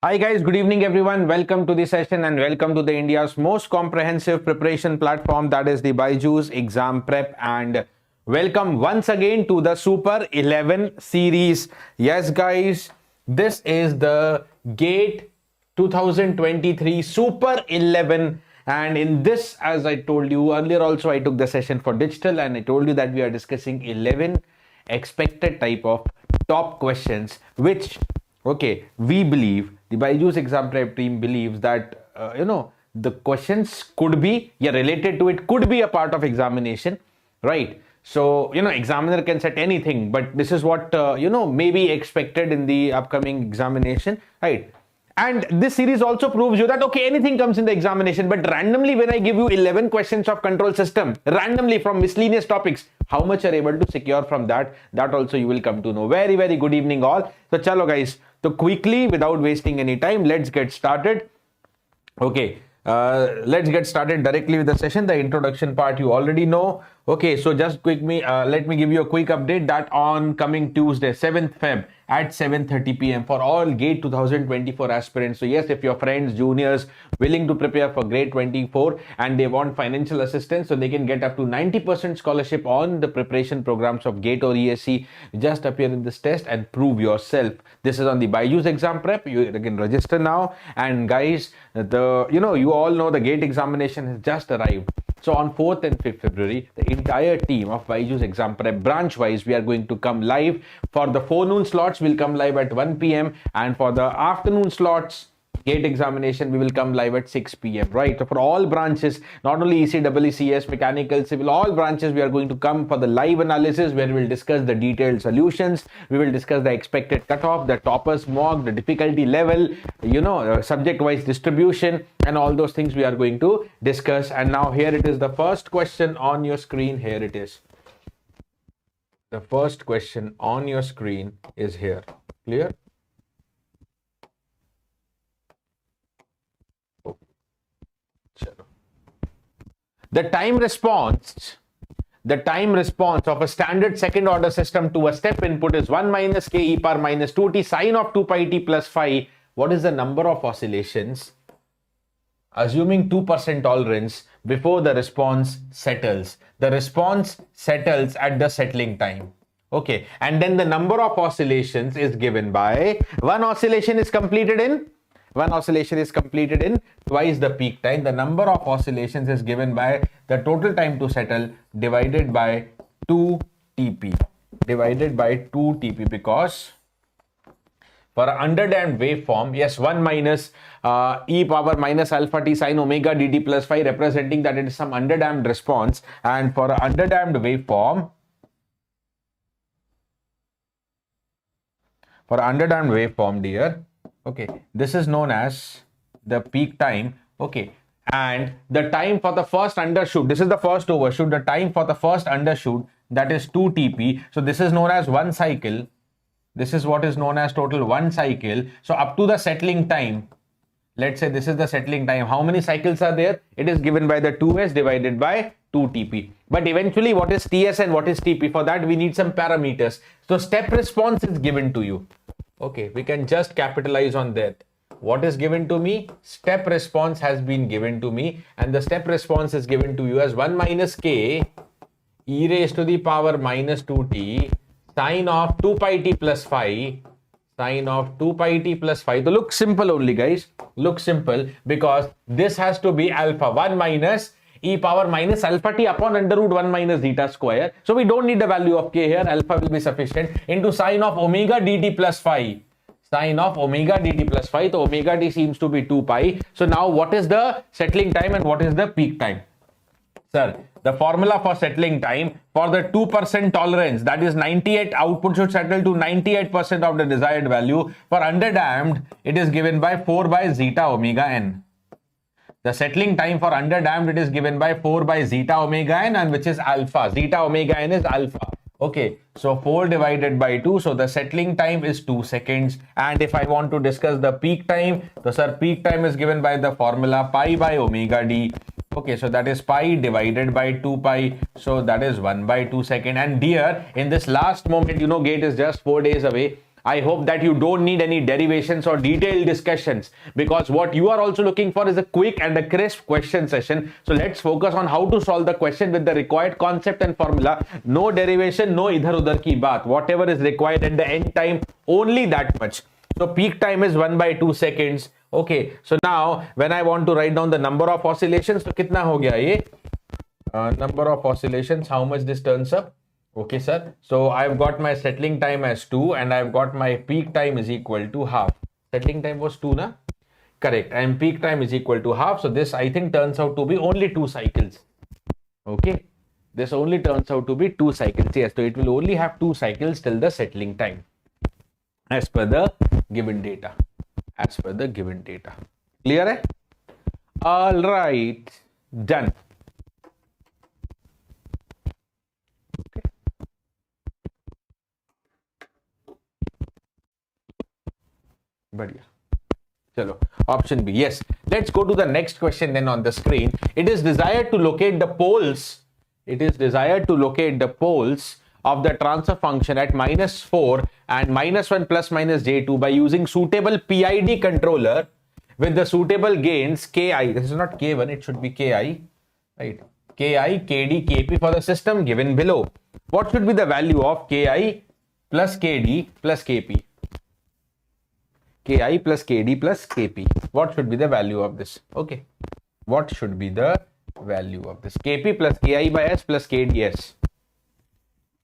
Hi guys, good evening everyone. Welcome to the session and welcome to the India's most comprehensive preparation platform, that is the BYJU'S Exam Prep, and welcome once again to the Super 11 series. Yes guys, this is the GATE 2023 Super 11, and in this, as I told you earlier also, I took the session for digital and I told you that we are discussing 11 expected type of top questions which we believe, the BYJU'S Exam Prep team believes that, the questions could be, related to it, could be a part of examination, right? So, examiner can set anything, but this is what, may be expected in the upcoming examination, right? And this series also proves you that, anything comes in the examination, but randomly when I give you 11 questions of control system, randomly from miscellaneous topics, how much you're able to secure from that also you will come to know. Very, very good evening all. So, chalo guys. So quickly, without wasting any time, let's get started. Let's get started directly with the session. The introduction part you already know. So just let me give you a quick update that on coming Tuesday, 7th Feb at 7:30 p.m. for all GATE 2024 aspirants. So yes, if your friends, juniors willing to prepare for grade 24 and they want financial assistance, so they can get up to 90% scholarship on the preparation programs of GATE or ECE. Just appear in this test and prove yourself. This is on the BYJU'S Exam Prep. You can register now. And guys, you all know the GATE examination has just arrived. So on 4th and 5th February, the entire team of BYJU'S Exam Prep branch-wise, we are going to come live. For the forenoon slots, we'll come live at 1 p.m. and for the afternoon slots, GATE examination, we will come live at 6 p.m. right? So for all branches, not only ECE, CS, mechanical, civil, all branches, we are going to come for the live analysis where we will discuss the detailed solutions. We will discuss the expected cutoff, the toppers mock, the difficulty level, subject-wise distribution, and all those things we are going to discuss. And now here it is, the first question on your screen. Here it is. The first question on your screen is here. Clear? The time response of a standard second order system to a step input is 1 minus k e power minus 2t sine of 2 pi t plus phi. What is the number of oscillations, assuming 2% tolerance, before the response settles? The response settles at the settling time. And then the number of oscillations is given by one oscillation is completed in twice the peak time. The number of oscillations is given by the total time to settle divided by 2 TP. Because for an underdamped waveform, yes, 1 minus e power minus alpha t sine omega dt plus phi, representing that it is some underdamped response. And for an underdamped waveform, dear, this is known as the peak time. And the time for the first undershoot, this is the first overshoot, the time for the first undershoot, that is 2 TP. So this is known as one cycle. This is what is known as total one cycle. So up to the settling time, let's say this is the settling time. How many cycles are there? It is given by the 2s divided by 2 TP. But eventually, what is TS and what is TP? For that, we need some parameters. So step response is given to you. We can just capitalize on that. What is given to me? Step response has been given to me, and the step response is given to you as 1 minus k e raised to the power minus 2t sine of 2 pi t plus phi. So look simple only, guys. Look simple, because this has to be alpha 1 minus e power minus alpha t upon under root 1 minus zeta square. So we don't need the value of k here. Alpha will be sufficient, into sine of omega dt plus phi. So omega t seems to be 2 pi. So now what is the settling time and what is the peak time? Sir, the formula for settling time for the 2% tolerance, that is 98, output should settle to 98% of the desired value. For underdamped, it is given by 4 by zeta omega n. The settling time for underdamped, it is given by 4 by zeta omega n, and which is alpha. Zeta omega n is alpha. So 4 divided by 2. So the settling time is 2 seconds. And if I want to discuss the peak time, so sir, peak time is given by the formula pi by omega d. So that is pi divided by 2 pi. So that is 1 by 2 second. And dear, in this last moment, GATE is just 4 days away. I hope that you don't need any derivations or detailed discussions, because what you are also looking for is a quick and a crisp question session. So let's focus on how to solve the question with the required concept and formula. No derivation, no idhar udhar ki baat. Whatever is required at the end time, only that much. So peak time is 1/2 seconds. Okay, so now when I want to write down the number of oscillations, so kitna ho gaya ye? Number of oscillations, how much this turns up? Okay, sir. So I've got my settling time as 2 and I've got my peak time is equal to half. Settling time was 2, na? Correct. And peak time is equal to half. So this, I think, turns out to be only 2 cycles. Okay. This only turns out to be 2 cycles. Yes. So it will only have 2 cycles till the settling time, as per the given data. As per the given data. Clear? Hai? All right. Done. Badhiya. Chalo. Option B. Yes. Let's go to the next question then on the screen. It is desired to locate the poles. It is desired to locate the poles of the transfer function at -4 and -1 plus minus j2 by using suitable PID controller with the suitable gains Ki. This is not K1. It should be Ki. Right. Ki, Kd, Kp for the system given below. What should be the value of Ki plus Kd plus Kp? Ki plus Kd plus Kp. What should be the value of this? Okay. What should be the value of this? Kp plus Ki by S plus Kds.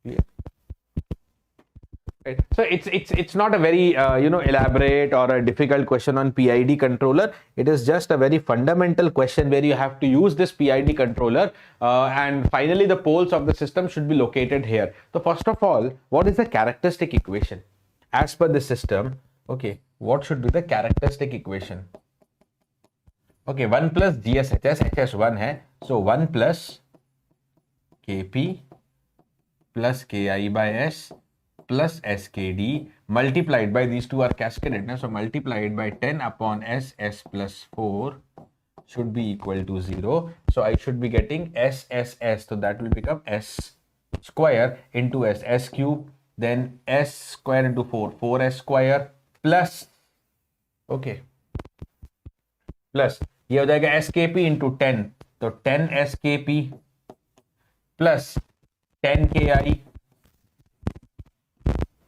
Clear? Right. So it's not a very elaborate or a difficult question on PID controller. It is just a very fundamental question where you have to use this PID controller and finally the poles of the system should be located here. So first of all, what is the characteristic equation as per the system? Okay, what should be the characteristic equation? Okay, 1 plus GSHS, HS 1 hai. So 1 plus Kp plus Ki by S plus SKD multiplied by, these two are cascaded. So multiplied by 10 upon S plus 4 should be equal to 0. So I should be getting S. So that will become S square into S cube. Then S square into 4, 4S square plus, okay, plus ये हो जाएगा SKP into 10, तो 10 SKP plus 10 KI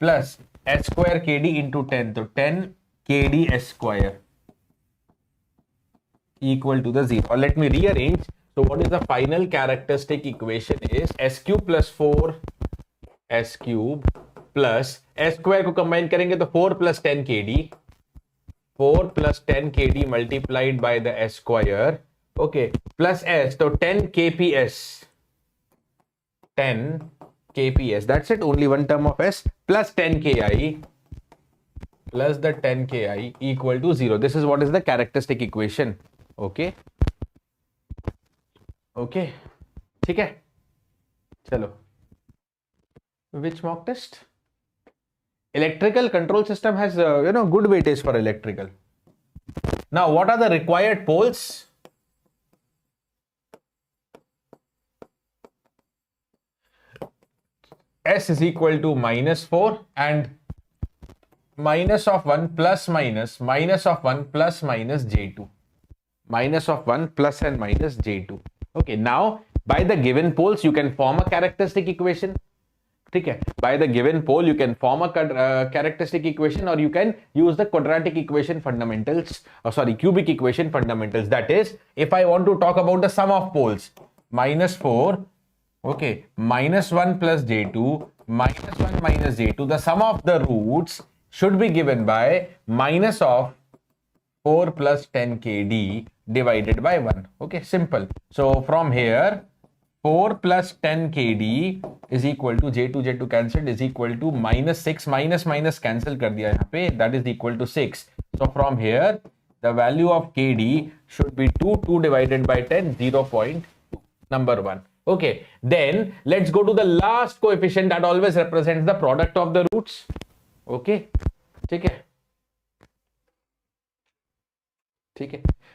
plus S square KD into 10, तो 10 KD S square equal to the 0. Or let me rearrange. So what is the final characteristic equation is S cube plus 4 S cube plus S square को combine करेंगे तो 4 plus 10 KD, 4 plus 10 KD multiplied by the S square, okay, plus S, so 10 KPS, 10 KPS, that's it, only one term of S, plus 10 KI, plus the 10 KI equal to 0. This is what is the characteristic equation, okay, okay, ठीक है, चलो, which mock test? Electrical control system has good weightage for electrical. Now what are the required poles? S is equal to -4 and minus of 1 plus minus, minus of 1 plus minus j2, minus of 1 plus and minus j2. Okay, now by the given poles you can form a characteristic equation. Okay. By the given pole, you can form a characteristic equation, or you can use the quadratic equation fundamentals, cubic equation fundamentals. That is, if I want to talk about the sum of poles, -4, okay, -1 plus j2, -1 minus j2, the sum of the roots should be given by minus of 4 plus 10 kd divided by 1. Okay, simple. So from here, 4 plus 10 kd is equal to j2 cancelled is equal to -6, minus cancel kar diya yahan pe, that is equal to 6. So from here the value of kd should be 2 divided by 10, 0.2, number 1. Okay, then let's go to the last coefficient that always represents the product of the roots. Okay, ठीक है.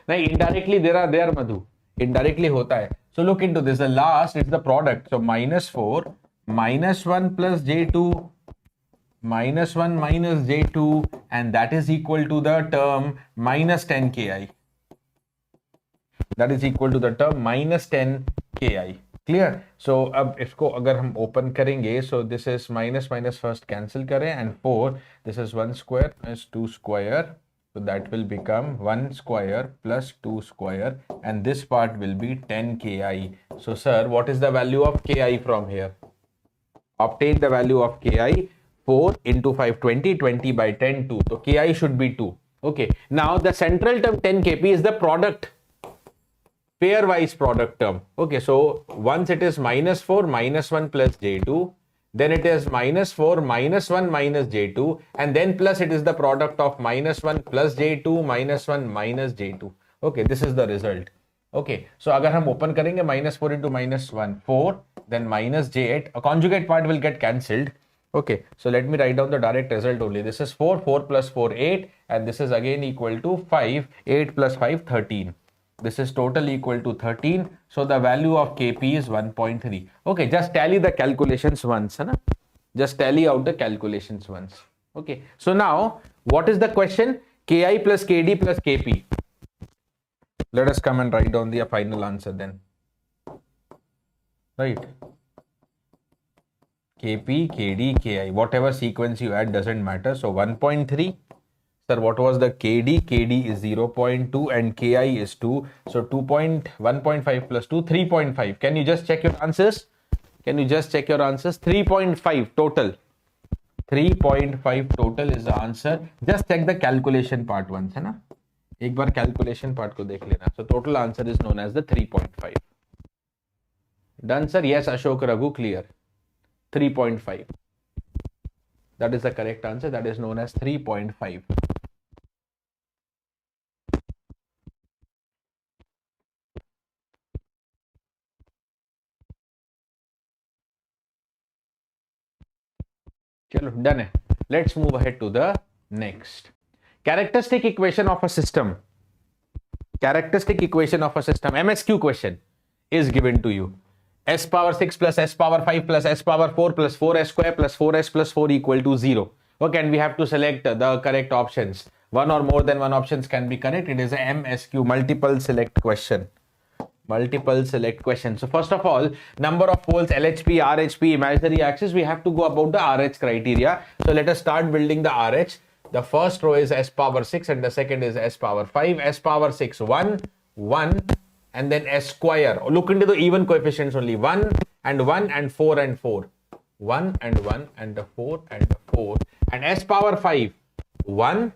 नहीं, indirectly there Madhu, indirectly होता है. So look into this. The last, it's the product. So -4, -1 plus j2 minus 1 minus J2, and that is equal to the term minus 10 Ki. That is equal to the term minus 10 Ki. Clear? So अब इसको अगर हम open करेंगे, so this is minus minus first cancel करें, and 4, this is 1 square is 2 square, so that will become 1 square plus 2 square, and this part will be 10 Ki. So sir, what is the value of Ki from here? Obtain the value of Ki. 4 into 5, 20, 20 by 10, 2. So Ki should be 2. Okay. Now the central term 10 Kp is the product, pairwise product term. Okay. So once it is minus 4 minus 1 plus J2, then it is minus 4 minus 1 minus J2, and then plus it is the product of minus 1 plus J2 minus 1 minus J2. Okay. This is the result. Okay. So अगर हम open करेंगे minus 4 into minus 1, 4, then minus J8, a conjugate part will get cancelled. Okay, so let me write down the direct result only. This is 4, 4 plus 4, 8, and this is again equal to 5, 8 plus 5, 13. This is total equal to 13. So the value of Kp is 1.3. Okay, just tally the calculations once. Hai na? Just tally out the calculations once. Okay, so now what is the question? Ki plus Kd plus Kp. Let us come and write down the final answer then. Right. Kp, Kd, Ki, whatever sequence you add doesn't matter. So 1.3. Sir, what was the Kd? Kd is 0.2 and Ki is 2. So 1.5 plus 2, 3.5. Can you just check your answers? Can you just check your answers? 3.5 total. 3.5 total is the answer. Just check the calculation part once, है ना? एक बार calculation part को देख लेना. So total answer is known as the 3.5. Done, sir? Yes, Ashok Raghu, clear. 3.5. That is the correct answer. That is known as 3.5. Chalo, done. Let's move ahead to the next. Characteristic equation of a system. Characteristic equation of a system. MSQ question is given to you. S power 6 plus S power 5 plus S power 4 plus 4S square plus 4S plus 4 equal to 0. Okay, and we have to select the correct options. One or more than one options can be correct. It is a MSQ, multiple select question. Multiple select question. So first of all, number of poles, LHP, RHP, imaginary axis, we have to go about the RH criteria. So let us start building the RH. The first row is S power 6 and the second is S power 5. S power 6, 1, 1. And then S square. Look into the even coefficients only. 1 and 1 and 4 and 4. 1 and 1 and the 4 and the 4. And S power 5. 1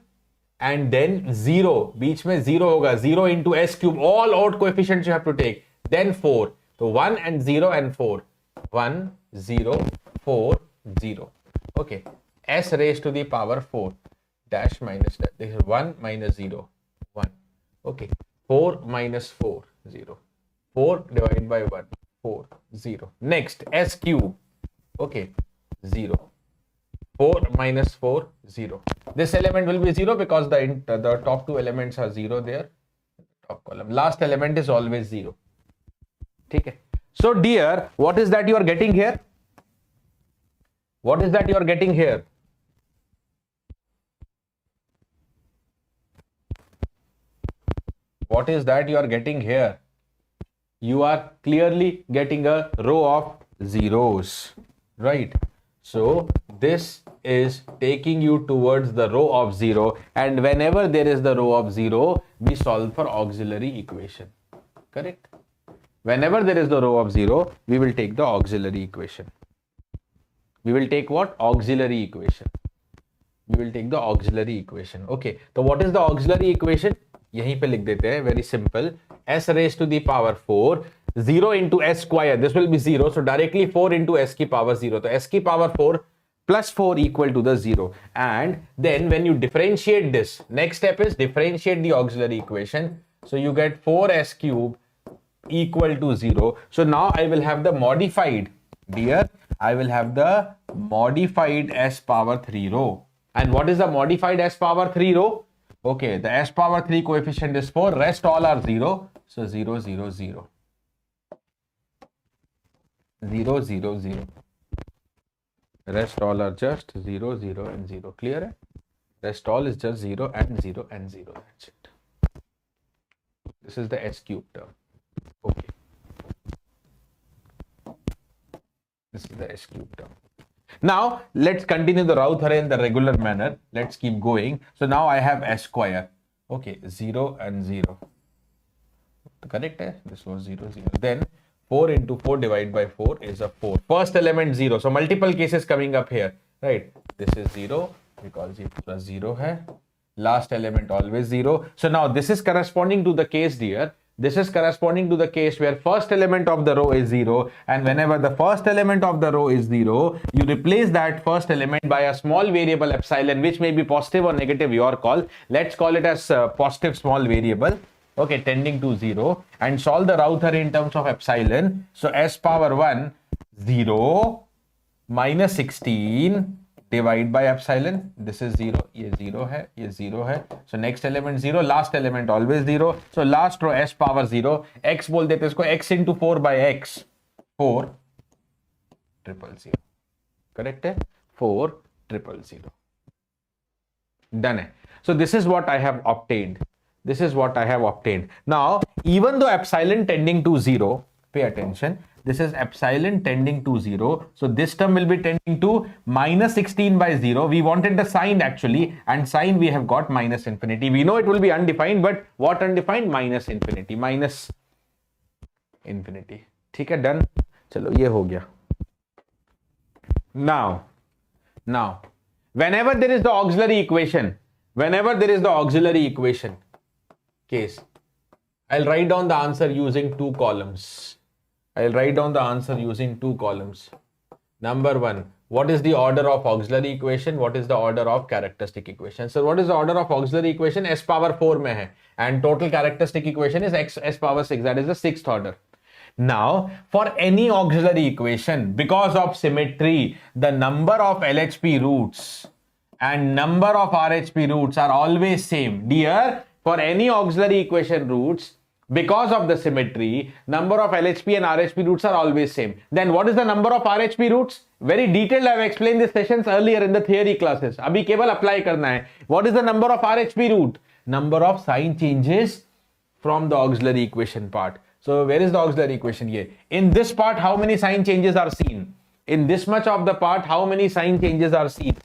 and then 0. Beach mein 0 hoga. 0 into S cube. All odd coefficients you have to take. Then 4. So 1 and 0 and 4. 1, 0, 4, 0. Okay. S raised to the power 4. Dash minus dash. This is 1 minus 0. 1. Okay. 4 minus 4. 0. 4 divided by 1. 4. 0. Next, S cube. Okay. 0. 4 minus 4. 0. This element will be 0 because the top two elements are 0 there. Top column. Last element is always 0. Okay. So dear, what is that you are getting here? What is that you are getting here? What is that you are getting here? You are clearly getting a row of zeros, right? So this is taking you towards the row of 0, and whenever there is the row of 0, we solve for auxiliary equation, correct? Whenever there is the row of 0, we will take the auxiliary equation. We will take what? Auxiliary equation. We will take the auxiliary equation. Okay, so what is the auxiliary equation? यहीं पे लिख देते हैं, very simple. S raised to the power 4, 0 into S square, this will be 0, so directly 4 into S की power 0, so S की power 4 plus 4 equal to the 0. And then when you differentiate this, next step is differentiate the auxiliary equation, so you get 4S cube equal to 0. So now I will have the modified, dear, I will have the modified S power 3 row. And what is the modified S power 3 row? Okay, the S power 3 coefficient is 4, rest all are 0. So 0, 0, 0. 0, 0, 0. Rest all are just 0, 0 and 0. Clear hai? Rest all is just 0 and 0 and 0. That's it. This is the S cube term. Okay. This is the S cube term. Now, let's continue the route array in the regular manner. Let's keep going. So now I have S square. Okay, 0 and 0. Correct? Eh? This was 0, 0. Then 4 into 4 divided by 4 is a 4. First element 0. So multiple cases coming up here. Right? This is 0 because it plus 0 hai. Last element always 0. So now this is corresponding to the case, dear. This is corresponding to the case where first element of the row is 0, and whenever the first element of the row is 0, you replace that first element by a small variable epsilon, which may be positive or negative, your call. Let's call it as positive small variable, okay, tending to 0, and solve the route array in terms of epsilon. So S power 1, 0 minus 16 divide by epsilon. This is 0, ये 0 है, ये 0 है. So next element 0, last element always 0. So last row S power 0, x बोल देते इसको, x into 4 by x, 4 triple 0. Correct है? 4 triple 0. Done है. So this is what I have obtained. This is what I have obtained. Now, even though epsilon tending to 0, pay attention. This is epsilon tending to 0. So this term will be tending to minus 16 by 0. We wanted the sign actually, and sign we have got minus infinity. We know it will be undefined, but what undefined? Minus infinity. Minus infinity. ठीक है, done. चलो ये हो गया. Now, whenever there is the auxiliary equation, case, I'll write down the answer using two columns. Number 1, what is the order of auxiliary equation? What is the order of characteristic equation? So what is the order of auxiliary equation? S power 4 mein hai, and total characteristic equation is S power 6. That is the 6th order. Now, for any auxiliary equation, because of symmetry, the number of LHP roots and number of RHP roots are always same. Dear, for any auxiliary equation roots, because of the symmetry, number of LHP and RHP roots are always same. Then what is the number of RHP roots? Very detailed, I have explained these sessions earlier in the theory classes. Abhi keval apply karna hai. What is the number of RHP root? Number of sign changes from the auxiliary equation part. So where is the auxiliary equation here? In this part, how many sign changes are seen? In this much of the part, how many sign changes are seen?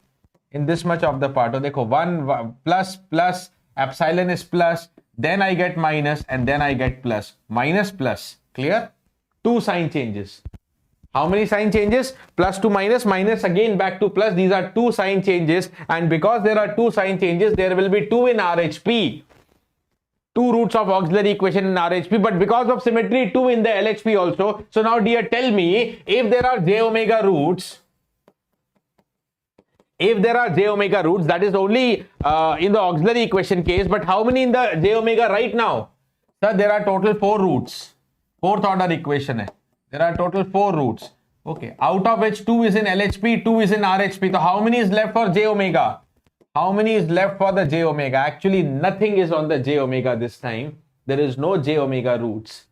In this much of the part. So dekho, 1 plus, epsilon is plus, then I get minus, and then I get plus. Minus plus. Clear? 2 sign changes. How many sign changes? Plus to minus, minus again back to plus. These are 2 sign changes. And because there are 2 sign changes, there will be 2 in RHP. 2 roots of auxiliary equation in RHP. But because of symmetry, 2 in the LHP also. So now dear, tell me, if there are j omega roots, that is only in the auxiliary equation case, but how many in the j omega right now? Sir, there are total 4 roots. 4th order equation hai. There are total 4 roots. Okay, out of which 2 is in LHP, 2 is in RHP. So how many is left for j omega? How many is left for the j omega? Actually, nothing is on the j omega this time. There is no j omega roots.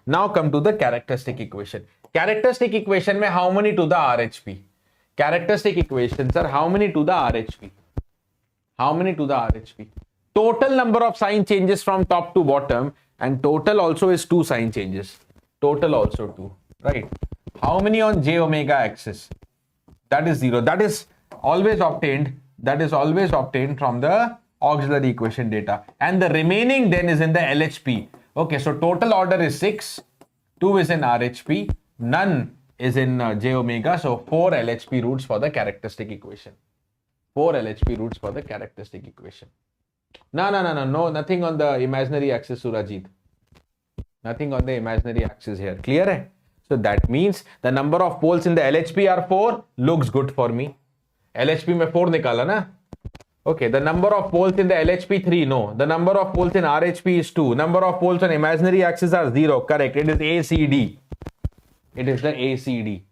Now come to the characteristic equation. Characteristic equation mein how many to the RHP? Characteristic equation, sir, how many to the RHP? Total number of sign changes from top to bottom, and total also is 2 sign changes. Total also 2, right? How many on j omega axis? That is 0. That is always obtained from the auxiliary equation data. And the remaining then is in the LHP. Okay, so total order is 6. 2 is in RHP. None is in j omega, so 4 LHP roots for the characteristic equation. No, nothing on the imaginary axis, Surajit. Nothing on the imaginary axis here. Clear hai? So that means the number of poles in the LHP are 4. Looks good for me. LHP mein 4 nikala na? Okay, the number of poles in the LHP 3, no. The number of poles in RHP is 2. Number of poles on imaginary axis are 0. Correct. It is ACD. It is the ACD.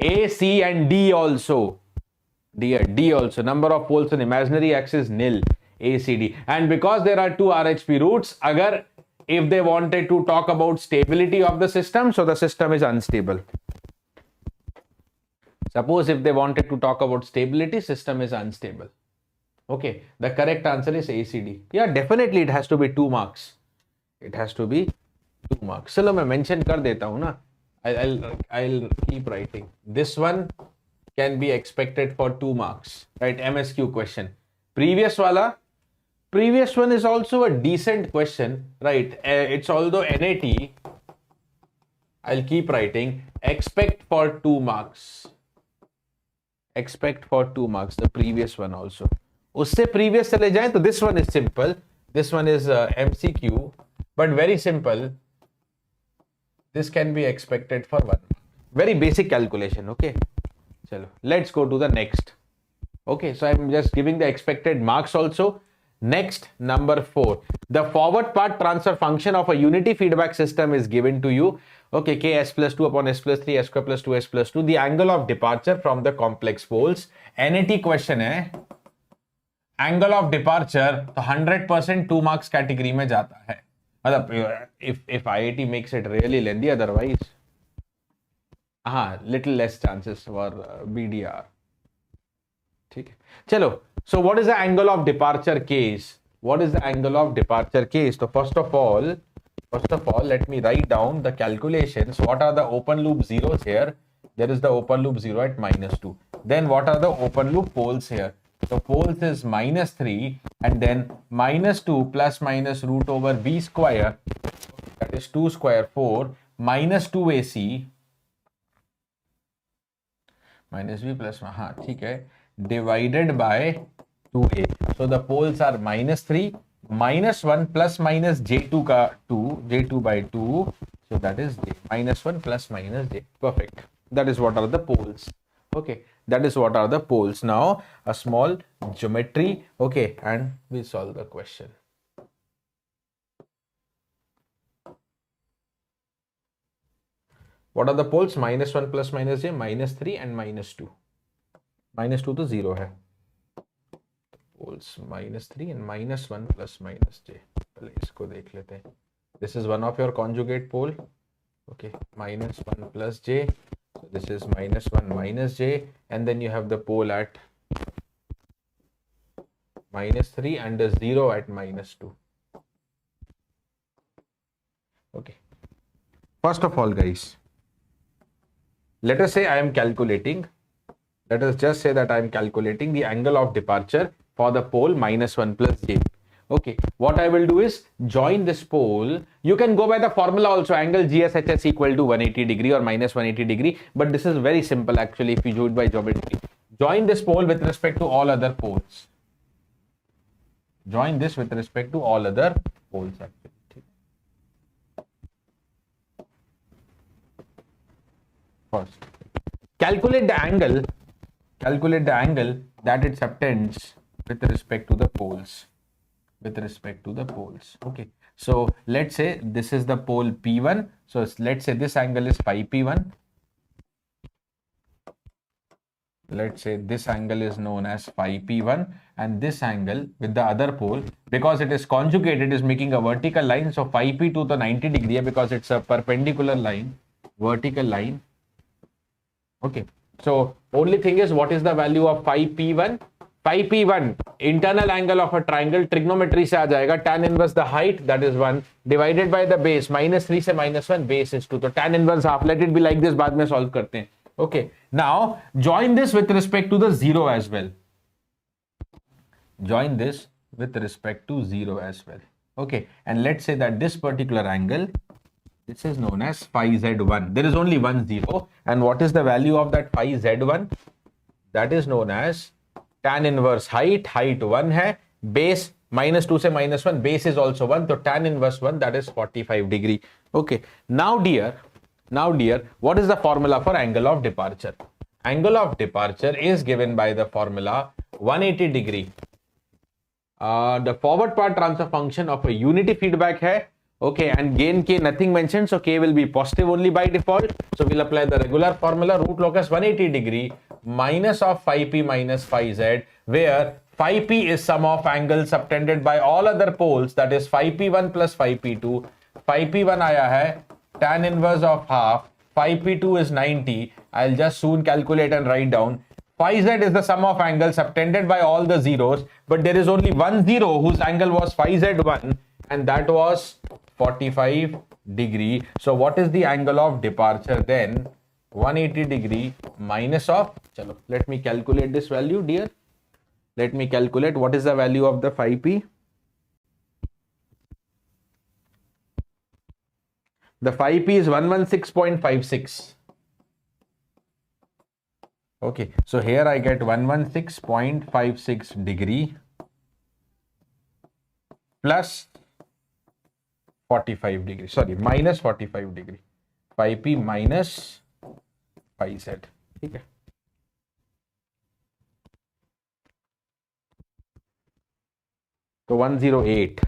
A, C and D also. D also. Number of poles on imaginary axis nil. ACD. And because there are 2 RHP roots, if they wanted to talk about stability of the system, so the system is unstable. Suppose if they wanted to talk about stability, system is unstable. Okay, the correct answer is ACD. Yeah, definitely it has to be 2 marks. It has to be 2 marks. चलो मैं mention कर देता हूँ ना. I'll keep writing. This one can be expected for 2 marks, right? MSQ question. Previous one is also a decent question, right? It's although NAT. I'll keep writing. Expect for 2 marks. Expect for 2 marks. The previous one also. उससे previous चले जाएं तो this one is simple. This one is MCQ, but very simple. This can be expected for 1 mark. Very basic calculation. Okay. Chalo, let's go to the next. Okay, so I'm just giving the expected marks also. Next, number 4. The forward part transfer function of a unity feedback system is given to you. Okay, k s plus 2 upon s plus 3 s square plus 2s plus 2. The angle of departure from the complex poles. NAT question है. Angle of departure तो 100% 2 marks category में जाता है. मतलब if IIT makes it really lengthy, otherwise little less chances for BDR. ठीक है. चलो. So what is the angle of departure case? What is the angle of departure case? So first of all, let me write down the calculations. What are the open loop zeros here? There is the open loop 0 at -2. Then what are the open loop poles here? So poles is -3 and then -2 plus minus root over b square, that is 2 square 4 minus 2 AC minus b plus ठीक है, divided by 2a. So the poles are -3 -1 plus minus j2 का 2, j2 by 2, so that is j, -1 plus minus j. Perfect. That is what are the poles. Okay, that is what are the poles. Now a small geometry. Okay, and we solve the question. What are the poles? -1 plus minus j, -3 and -2. -2 तो 0 है. Poles -3 and -1 plus minus j. पहले इसको देख लेते हैं. This is one of your conjugate pole. Okay, -1 plus j. So this is -1 minus j, and then you have the pole at -3 and a 0 at -2. Okay. First of all, guys, let us say I am calculating. Let us just say that I am calculating the angle of departure for the pole -1 plus j. Okay, what I will do is join this pole. You can go by the formula also, angle GSHS equal to 180 degree or -180 degree, but this is very simple actually if you do it by geometry. Join this pole with respect to all other poles. Join this with respect to all other poles actually. First, calculate the angle that it subtends with respect to the poles. Okay, so let's say this is the pole P1. So let's say this angle is phi P1. Let's say this angle is known as phi P1, and this angle with the other pole, because it is conjugate, it is making a vertical line. So phi P2 to 90 degree because it's a perpendicular line, vertical line. Okay, so only thing is, what is the value of phi P1? Phi P1, internal angle of a triangle, trigonometry से आ जाएगा, tan inverse the height, that is 1, divided by the base, -3 से -1, base is 2, तो tan inverse half. Let it be like this, बाद में solve करते हैं. Okay, now join this with respect to the 0 as well. Join this with respect to 0 as well. Okay, and let's say that this particular angle, this is known as phi Z1. There is only one 0, and what is the value of that phi Z1? That is known as tan inverse height 1 है, base -2 से -1, base is also 1, so tan inverse 1, that is 45 degree. Okay, now dear, what is the formula for angle of departure? Angle of departure is given by the formula 180 degree. The forward part transfer function of a unity feedback है. Okay, and gain k nothing mentioned, so k will be positive only by default. So we'll apply the regular formula, root locus 180 degree minus of phi p minus phi z, where phi p is sum of angles subtended by all other poles, that is phi p1 plus phi p2. Phi p1 आया है tan inverse of half phi P2 is 90. I'll just soon calculate and write down. Phi Z is the sum of angles subtended by all the zeros, but there is only one zero whose angle was phi Z1, and that was 45 degree. So what is the angle of departure then? 180 degree minus of, chalo, let me calculate this value, dear. Let me calculate what is the value of the phi P. The phi P is 116.56. Okay, so here I get 116.56 degree plus 45 degree, sorry, minus 45 degree. Phi P minus phi Z. Okay. So 108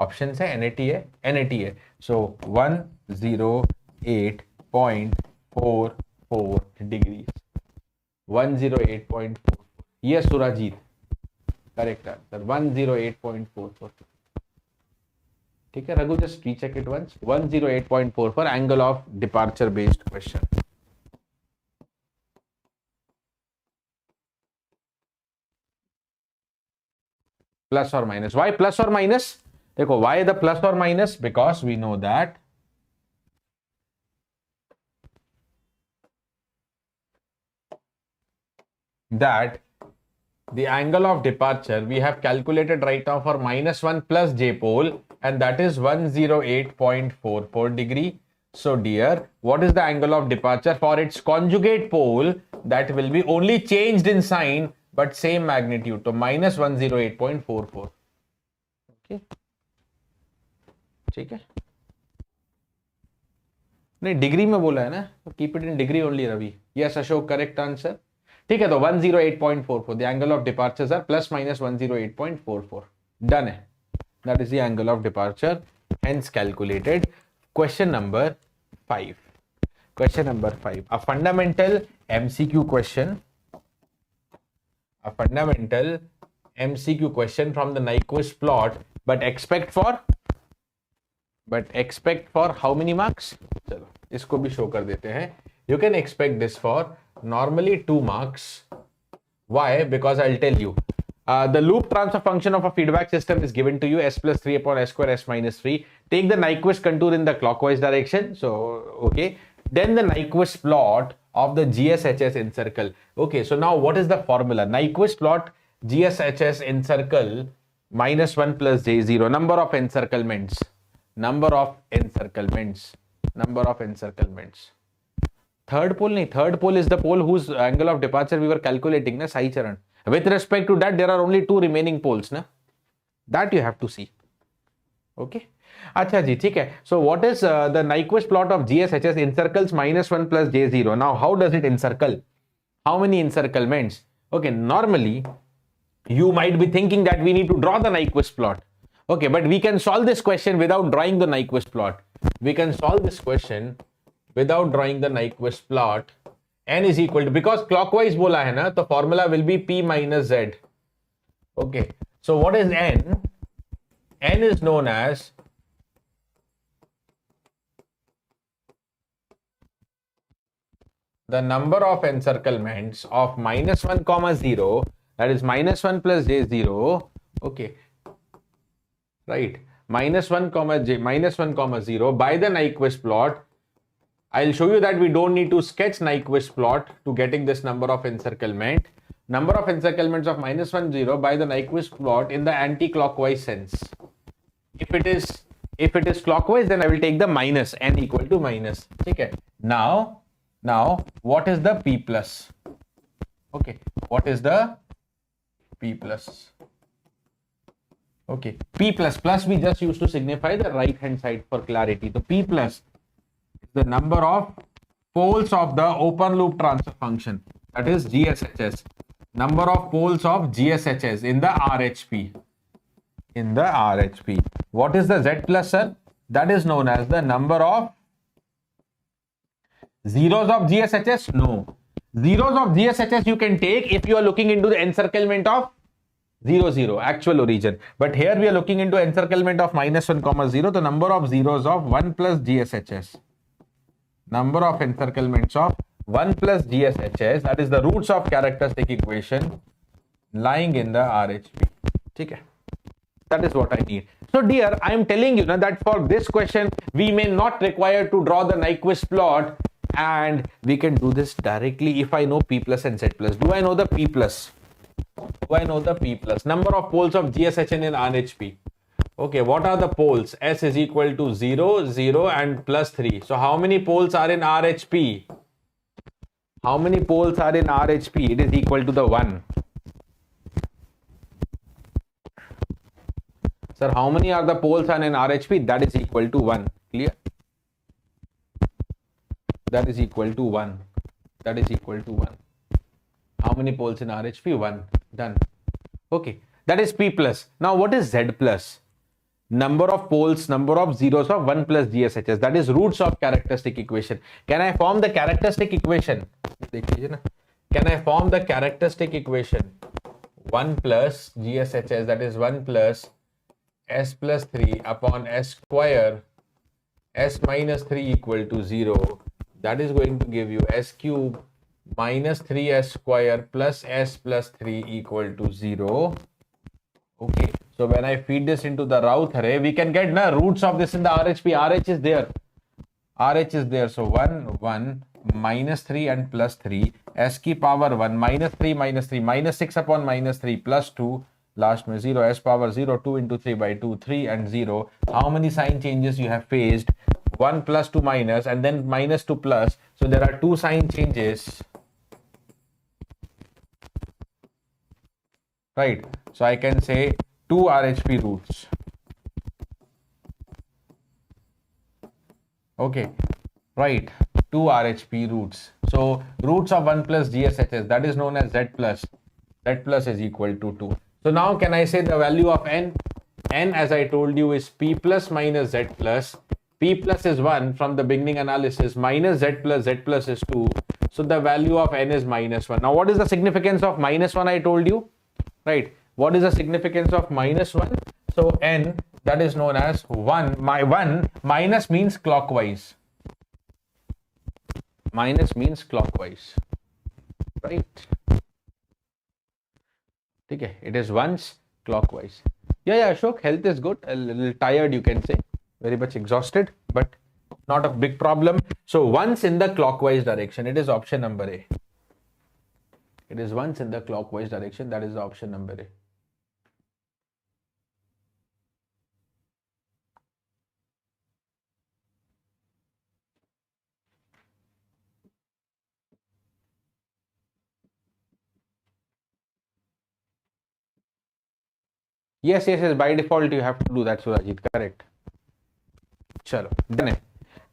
option है NAT है so 108.44 degrees 108.44 yes Surajit correct answer 108.44 ठीक है Raghu just recheck it once 108.44 angle of departure based question plus or minus why plus or minus देखो why the plus or minus because we know that the angle of departure we have calculated right now for -1 plus j pole and that is 108.44 degree. So dear, what is the angle of departure for its conjugate pole that will be only changed in sign but same magnitude, so minus 108.44. Okay. ठीक है नहीं degree में बोला है ना तो keep it in degree only Ravi yes Ashok correct answer ठीक है तो 108.44 the angle of departures are plus minus 108.44 done है that is the angle of departure hence calculated question number 5 a fundamental MCQ question from the Nyquist plot but expect for how many marks चलो इसको भी show कर देते हैं you can expect this for normally 2 marks why because I'll tell you the loop transfer function of a feedback system is given to you s plus 3 upon s square s minus 3 take the Nyquist contour in the clockwise direction so okay then the Nyquist plot of the GSHS encircle okay so now what is the formula Nyquist plot GSHS encircle minus 1 plus j0 number of encirclements third pole is the pole whose angle of departure we were calculating na Sai Charan with respect to that there are only 2 remaining poles na that you have to see okay अच्छा जी ठीक है so what is the Nyquist plot of GSHS encircles minus 1 plus j0 now how does it encircle how many encirclements okay normally you might be thinking that we need to draw the Nyquist plot okay but we can solve this question without drawing the Nyquist plot we can solve this question without drawing the Nyquist plot n is equal to because clockwise bola hai na to formula will be p minus z okay so what is n is known as the number of encirclements of minus 1 comma 0 that is minus 1 plus j0 okay right minus 1 comma 0 by the Nyquist plot I'll show you that we don't need to sketch Nyquist plot to getting this number of encirclement number of encirclements of minus 1 0 by the Nyquist plot in the anti-clockwise sense if it is clockwise then I will take the minus n equal to minus okay now what is the p plus okay what is the p plus okay p plus we just used to signify the right hand side for clarity so p plus is the number of poles of the open loop transfer function that is GSHS number of poles of GSHS in the RHP what is the z plus sir that is known as the number of zeros of GSHS no zeros of GSHS you can take if you are looking into the encirclement of 0, 0, actual origin. But here we are looking into encirclement of -1, comma 0, the number of zeros of 1 plus GSHS. Number of encirclements of 1 plus GSHS, that is the roots of characteristic equation lying in the RHP. Okay. That is what I need. So dear, I am telling you now that for this question, we may not require to draw the Nyquist plot, and we can do this directly if I know P plus and Z plus. Do I know the P plus? Do I know the P plus? Number of poles of GSHN in RHP. Okay, what are the poles? S is equal to 0, 0 and plus 3. So how many poles are in RHP? How many poles are in RHP? It is equal to the 1. Sir, how many are the poles are in RHP? That is equal to 1. Clear? That is equal to 1. That is equal to 1. How many poles in RHP? 1. Done. Okay. That is P plus. Now what is Z plus? Number of poles, number of zeros of 1 plus GSHS. That is roots of characteristic equation. Can I form the characteristic equation? Can I form the characteristic equation? 1 plus GSHS, that is 1 plus S plus 3 upon S square, S minus 3 equal to 0. That is going to give you S cube minus 3S square plus S plus 3 equal to 0. Okay. So when I feed this into the Routh array, we can get roots of this in the RHP. RH is there. RH is there. So 1, 1, minus 3 and plus 3. S ki power 1, minus 3, minus 6 upon minus 3 plus 2. Last में 0, S power 0, 2 into 3 by 2, 3 and 0. How many sign changes you have faced? 1 plus 2 minus and then minus 2 plus. So there are 2 sign changes. Right. So I can say 2 RHP roots. Okay. Right. 2 RHP roots. So roots of 1 plus GSHS, that is known as Z plus. Z plus is equal to 2. So now can I say the value of N? N, as I told you, is P plus minus Z plus. P plus is 1 from the beginning analysis, minus Z plus is 2. So the value of N is minus 1. Now what is the significance of minus 1 I told you? Right. What is the significance of minus 1? So N, that is known as 1. My 1 minus means clockwise. Minus means clockwise. Right. Okay. It is once clockwise. Yeah, Ashok, health is good. A little tired, you can say. Very much exhausted, but not a big problem. So once in the clockwise direction, it is option number A. It is once in the clockwise direction. That is the option number A. Yes. By default, you have to do that, Surajit. Correct. Chalo. Done.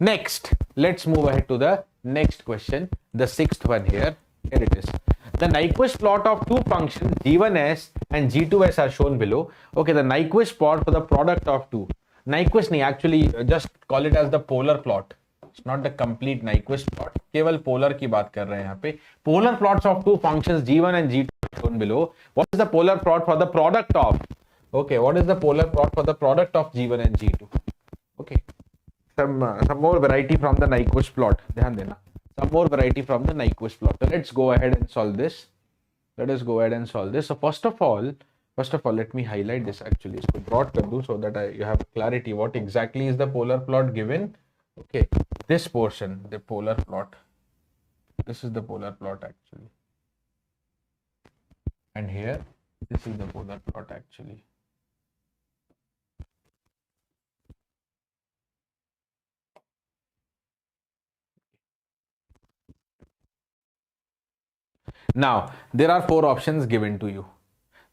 Next, let's move ahead to the next question. The sixth one here. Here it is. The Nyquist plot of two functions G1s and G2s are shown below. Okay, the Nyquist plot for the product of two. Nyquist nahi, actually just call it as the polar plot. It's not the complete Nyquist plot. केवल polar की बात कर रहे हैं यहाँ पे. Polar plots of two functions G1 and G2 are shown below. What is the polar plot for the product of? Okay, what is the polar plot for the product of G1 and G2? Okay, some more variety from the Nyquist plot. ध्यान देना. Some more variety from the Nyquist plot. So let's go ahead and solve this. Let us go ahead and solve this. So first of all, let me highlight this actually. So broad कर दूं so that you have clarity. What exactly is the polar plot given? Okay, this portion, the polar plot. This is the polar plot actually. And here, this is the polar plot actually. Now, there are four options given to you.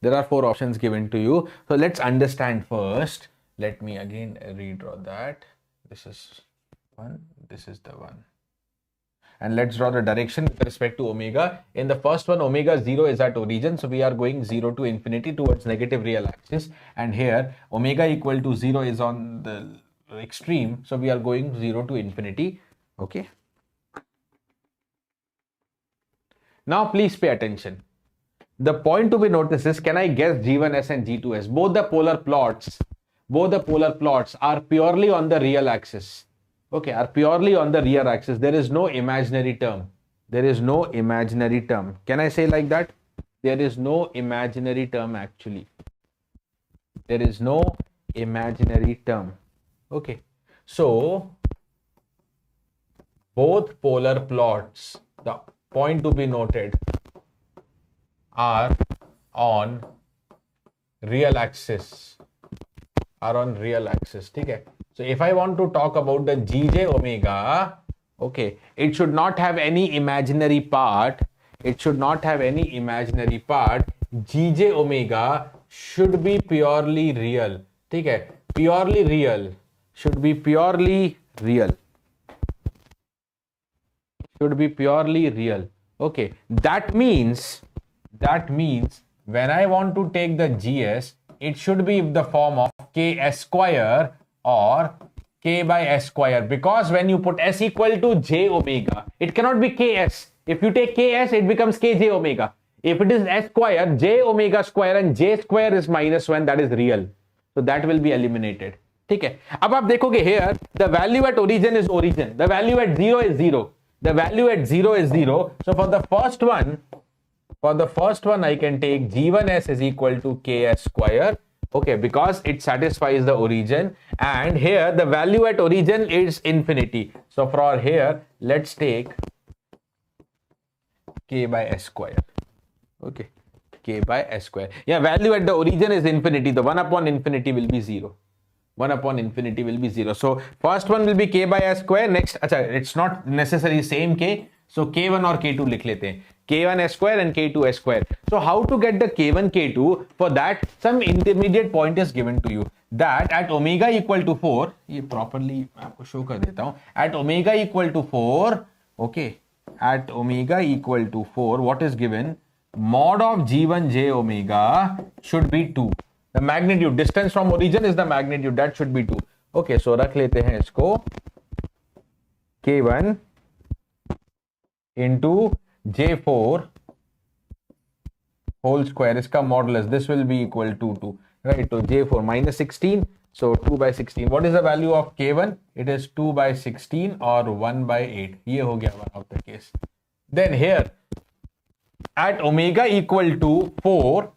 So let's understand first. Let me again redraw that. This is one, this is the one. And let's draw the direction with respect to omega. In the first one, omega 0 is at origin. So we are going 0 to infinity towards negative real axis. And here, omega equal to 0 is on the extreme. So we are going 0 to infinity. Okay. Now please pay attention. The point to be noticed is, can I guess G1s and G2s? Both the polar plots are purely on the real axis. Okay, are purely on the real axis. There is no imaginary term. There is no imaginary term. Can I say like that? There is no imaginary term actually. There is no imaginary term. Okay, so both polar plots, the point to be noted, are on real axis. Okay, so if I want to talk about the GJ omega, okay, it should not have any imaginary part. GJ omega should be purely real. Okay, purely real. Should be purely real. Okay, that means when I want to take the GS, it should be in the form of KS square or K by S square, because when you put S equal to J omega, it cannot be KS. If you take KS, it becomes KJ omega. If it is S square, J omega square and J square is -1, that is real. So that will be eliminated. Okay. अब आप देखोगे here, the value at origin is origin. The value at 0 is 0. The value at 0 is 0. So for the first one, I can take G1s is equal to KS square. Okay, because it satisfies the origin. And here the value at origin is infinity. So for here, let's take K by S square. Okay, K by S square. Yeah, value at the origin is infinity. The 1 upon infinity will be 0. 1 upon infinity will be 0. So first one will be K by S square. Next, it's not necessarily same K. So K1 or K2 लिख लेते हैं. K1 S square and K2 S square. So how to get the K1, K2? For that, some intermediate point is given to you. That at omega equal to 4, ये properly आपको show कर देता हूँ. At omega equal to 4, okay. At omega equal to 4, what is given? Mod of G1 J omega should be 2. The magnitude, distance from origin is the magnitude, that should be 2. Okay, so रख लेते हैं इसको K1 into J4 whole square, इसका modulus, this will be equal to 2, right? So J4 minus 16, so 2 by 16. What is the value of K1? It is 2 by 16 or 1 by 8. ये हो गया one of the case. Then here, at omega equal to 4,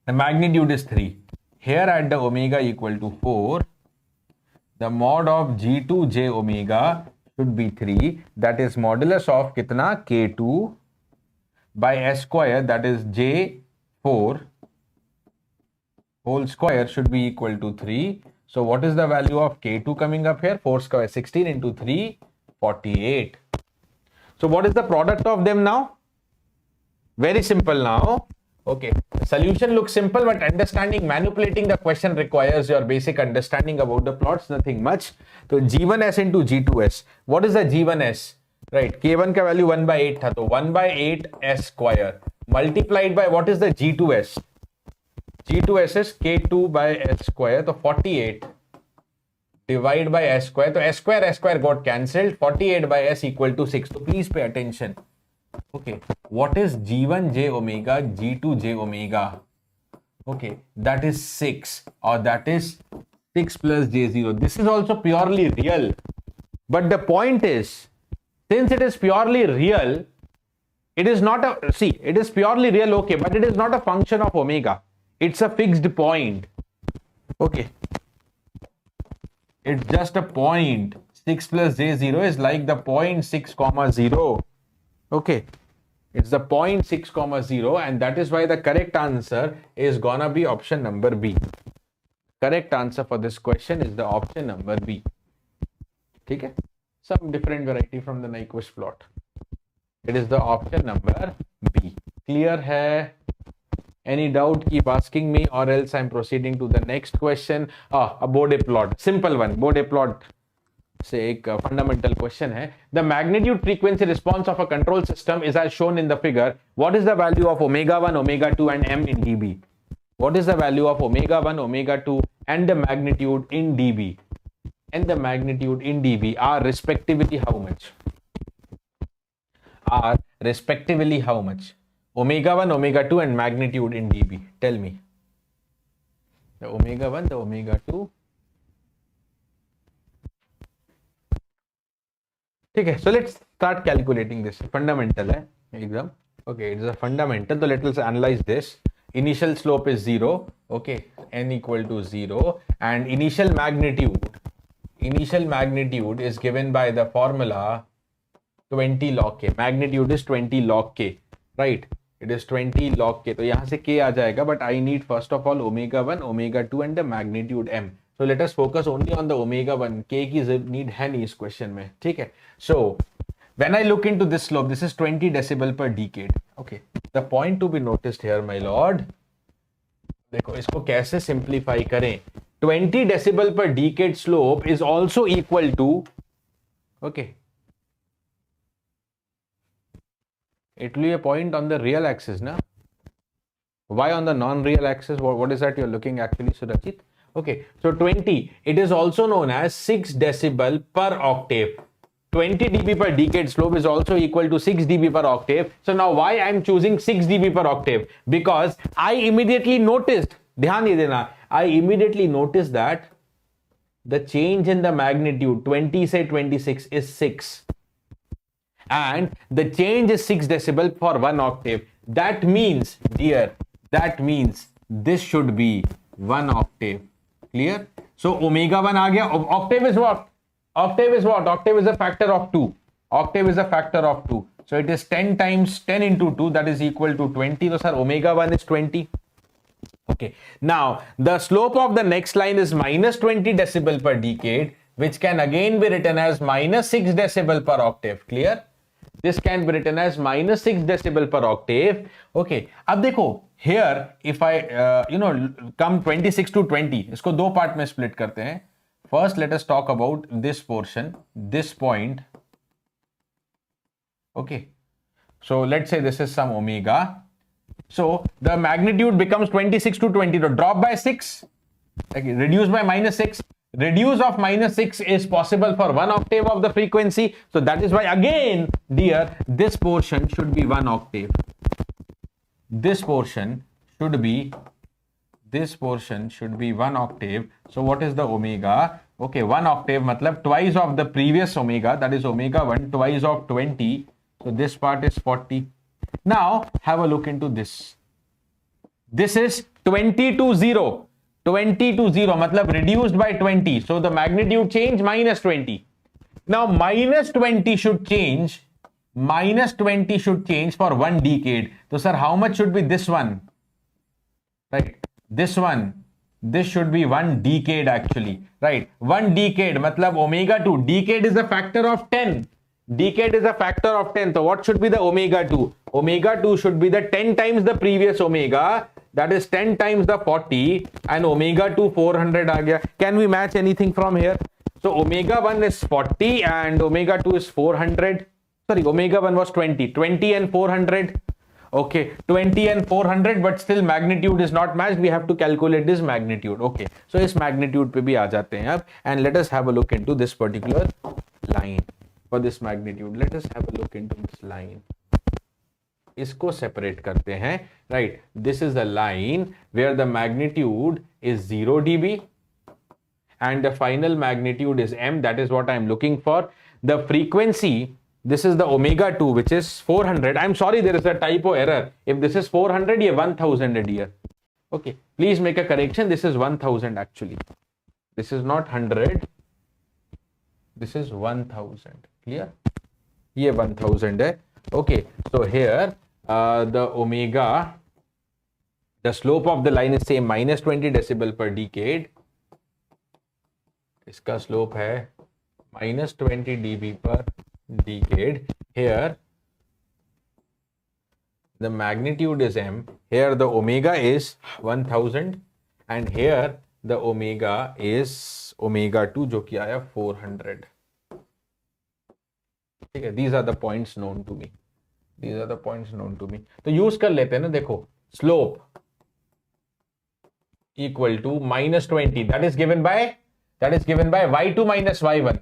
the magnitude is 3. Here at the omega equal to 4, the mod of G2 J omega should be 3. That is modulus of kitna? K2 by S square, that is J4 whole square should be equal to 3. So what is the value of K2 coming up here? 4 square, 16 into 3, 48. So what is the product of them now? Very simple now. Okay, the solution looks simple, but understanding, manipulating the question requires your basic understanding about the plots, nothing much. So G1s into G2s. What is the G1s? Right, K1 का value 1 by 8 था, तो 1 by 8 S square multiplied by what is the G2s? G2s is K2 by S square, तो 48 divide by S square, तो S square got cancelled. 48 by S equal to 6. So please pay attention. Okay, what is G1 J omega, G2 J omega? Okay, that is 6, or that is 6 plus J0. This is also purely real. But the point is, since it is purely real, it is not a, see, it is purely real, okay, but it is not a function of omega. It's a fixed point. Okay. It's just a point. 6 plus J0 is like the point 6 comma 0. Okay, it's the point 6 comma 0, and that is why the correct answer is gonna be option number B. Correct answer for this question is the option number B. Okay, some different variety from the Nyquist plot. It is the option number B. Clear hai? Any doubt, keep asking me, or else I'm proceeding to the next question. A Bode plot, simple one. Bode plot से एक fundamental question है. The magnitude frequency response of a control system is as shown in the figure. What is the value of omega 1, omega 2 and m in dB? What is the value of omega 1, omega 2 and the magnitude in dB? And the magnitude in dB are respectively how much? Are respectively how much? omega 1, omega 2 and magnitude in dB. Tell me. The omega 1, the omega 2. Okay, so let's start calculating this. Fundamental hai exam. Okay, it's a fundamental. So let's analyze this. Initial slope is 0. Okay, n equal to 0, and initial magnitude is given by the formula 20 log k. Magnitude is 20 log k, right? It is 20 log k. तो यहाँ से k आ जाएगा, but I need first of all omega 1, omega 2 and the magnitude m. So let us focus only on the omega 1. K की need है नहीं इस question में, ठीक है? So when I look into this slope, this is 20 decibel per decade. Okay, the point to be noticed here, my lord. देखो इसको कैसे simplify करें? 20 decibel per decade slope is also equal to, okay, it will be a point on the real axis, na? Why on the non-real axis? What is that you're looking actually, Surajit? Okay, so 20, it is also known as 6 decibel per octave. 20 dB per decade slope is also equal to 6 dB per octave. So now why I'm choosing 6 dB per octave? Because I immediately noticed, ध्यान नहीं देना, I immediately noticed that the change in the magnitude 20 say 26 is 6. And the change is 6 decibel for 1 octave. That means, dear, that means this should be 1 octave. Clear? So omega 1 aa gaya. Octave is what? Octave is what? Octave is a factor of 2. Octave is a factor of 2. So it is 10 times 10 into 2, that is equal to 20. So sir, omega 1 is 20. Okay. Now, the slope of the next line is minus 20 decibel per decade, which can again be written as minus 6 decibel per octave. Clear? This can be written as minus 6 decibel per octave. Okay. अब देखो, here if I come 26 to 20, इसको दो part में split करते हैं. First, let us talk about this portion, this point. Okay. So let's say this is some omega. So the magnitude becomes 26 to 20. So drop by 6. Okay. Reduce by minus 6. Reduce of minus 6 is possible for 1 octave of the frequency. So that is why again, dear, this portion should be 1 octave. This portion should be 1 octave. So what is the omega? Okay, 1 octave matlab twice of the previous omega, that is omega 1, twice of 20. So this part is 40. Now have a look into this. This is 20 to 0. 20 to 0 matlab reduced by 20. So the magnitude change minus 20. Now minus 20 should change. Minus 20 should change for 1 decade. So sir, how much should be this one? Right, this one. This should be 1 decade actually. Right, 1 decade matlab omega 2. Decade is a factor of 10. Decade is a factor of 10. So what should be the omega 2? Omega 2 should be the 10 times the previous omega. That is 10 times the 40, and omega 2 400 aa gaya. Can we match anything from here? So omega 1 is 40 and omega 2 is 400. Sorry, omega 1 was 20. 20 and 400. Okay, 20 and 400, but still magnitude is not matched. We have to calculate this magnitude. Okay, so इस magnitude पे भी आ जाते हैं अब, and let us have a look into this particular line for this magnitude. Let us have a look into this line. इसको separate करते हैं. Right, this is the line where the magnitude is 0 dB and the final magnitude is m. That is what I am looking for. The frequency, this is the omega 2, which is 400. I'm sorry, there is a typo error. If this is 400, ये 1000 है dear. Okay, please make a correction. This is 1000 actually. This is not 100. This is 1000. Clear? ये 1000 है. Okay, so here the omega, the slope of the line is same, minus 20 decibel per decade. इसका slope है minus 20 dB per decade. Here the magnitude is m. Here the omega is 1000 and here the omega is omega 2 जो कि आया 400. ठीक है, these are the points known to me. These are the points known to me. तो use कर लेते हैं ना. देखो, slope equal to minus 20. That is given by y2 minus y1.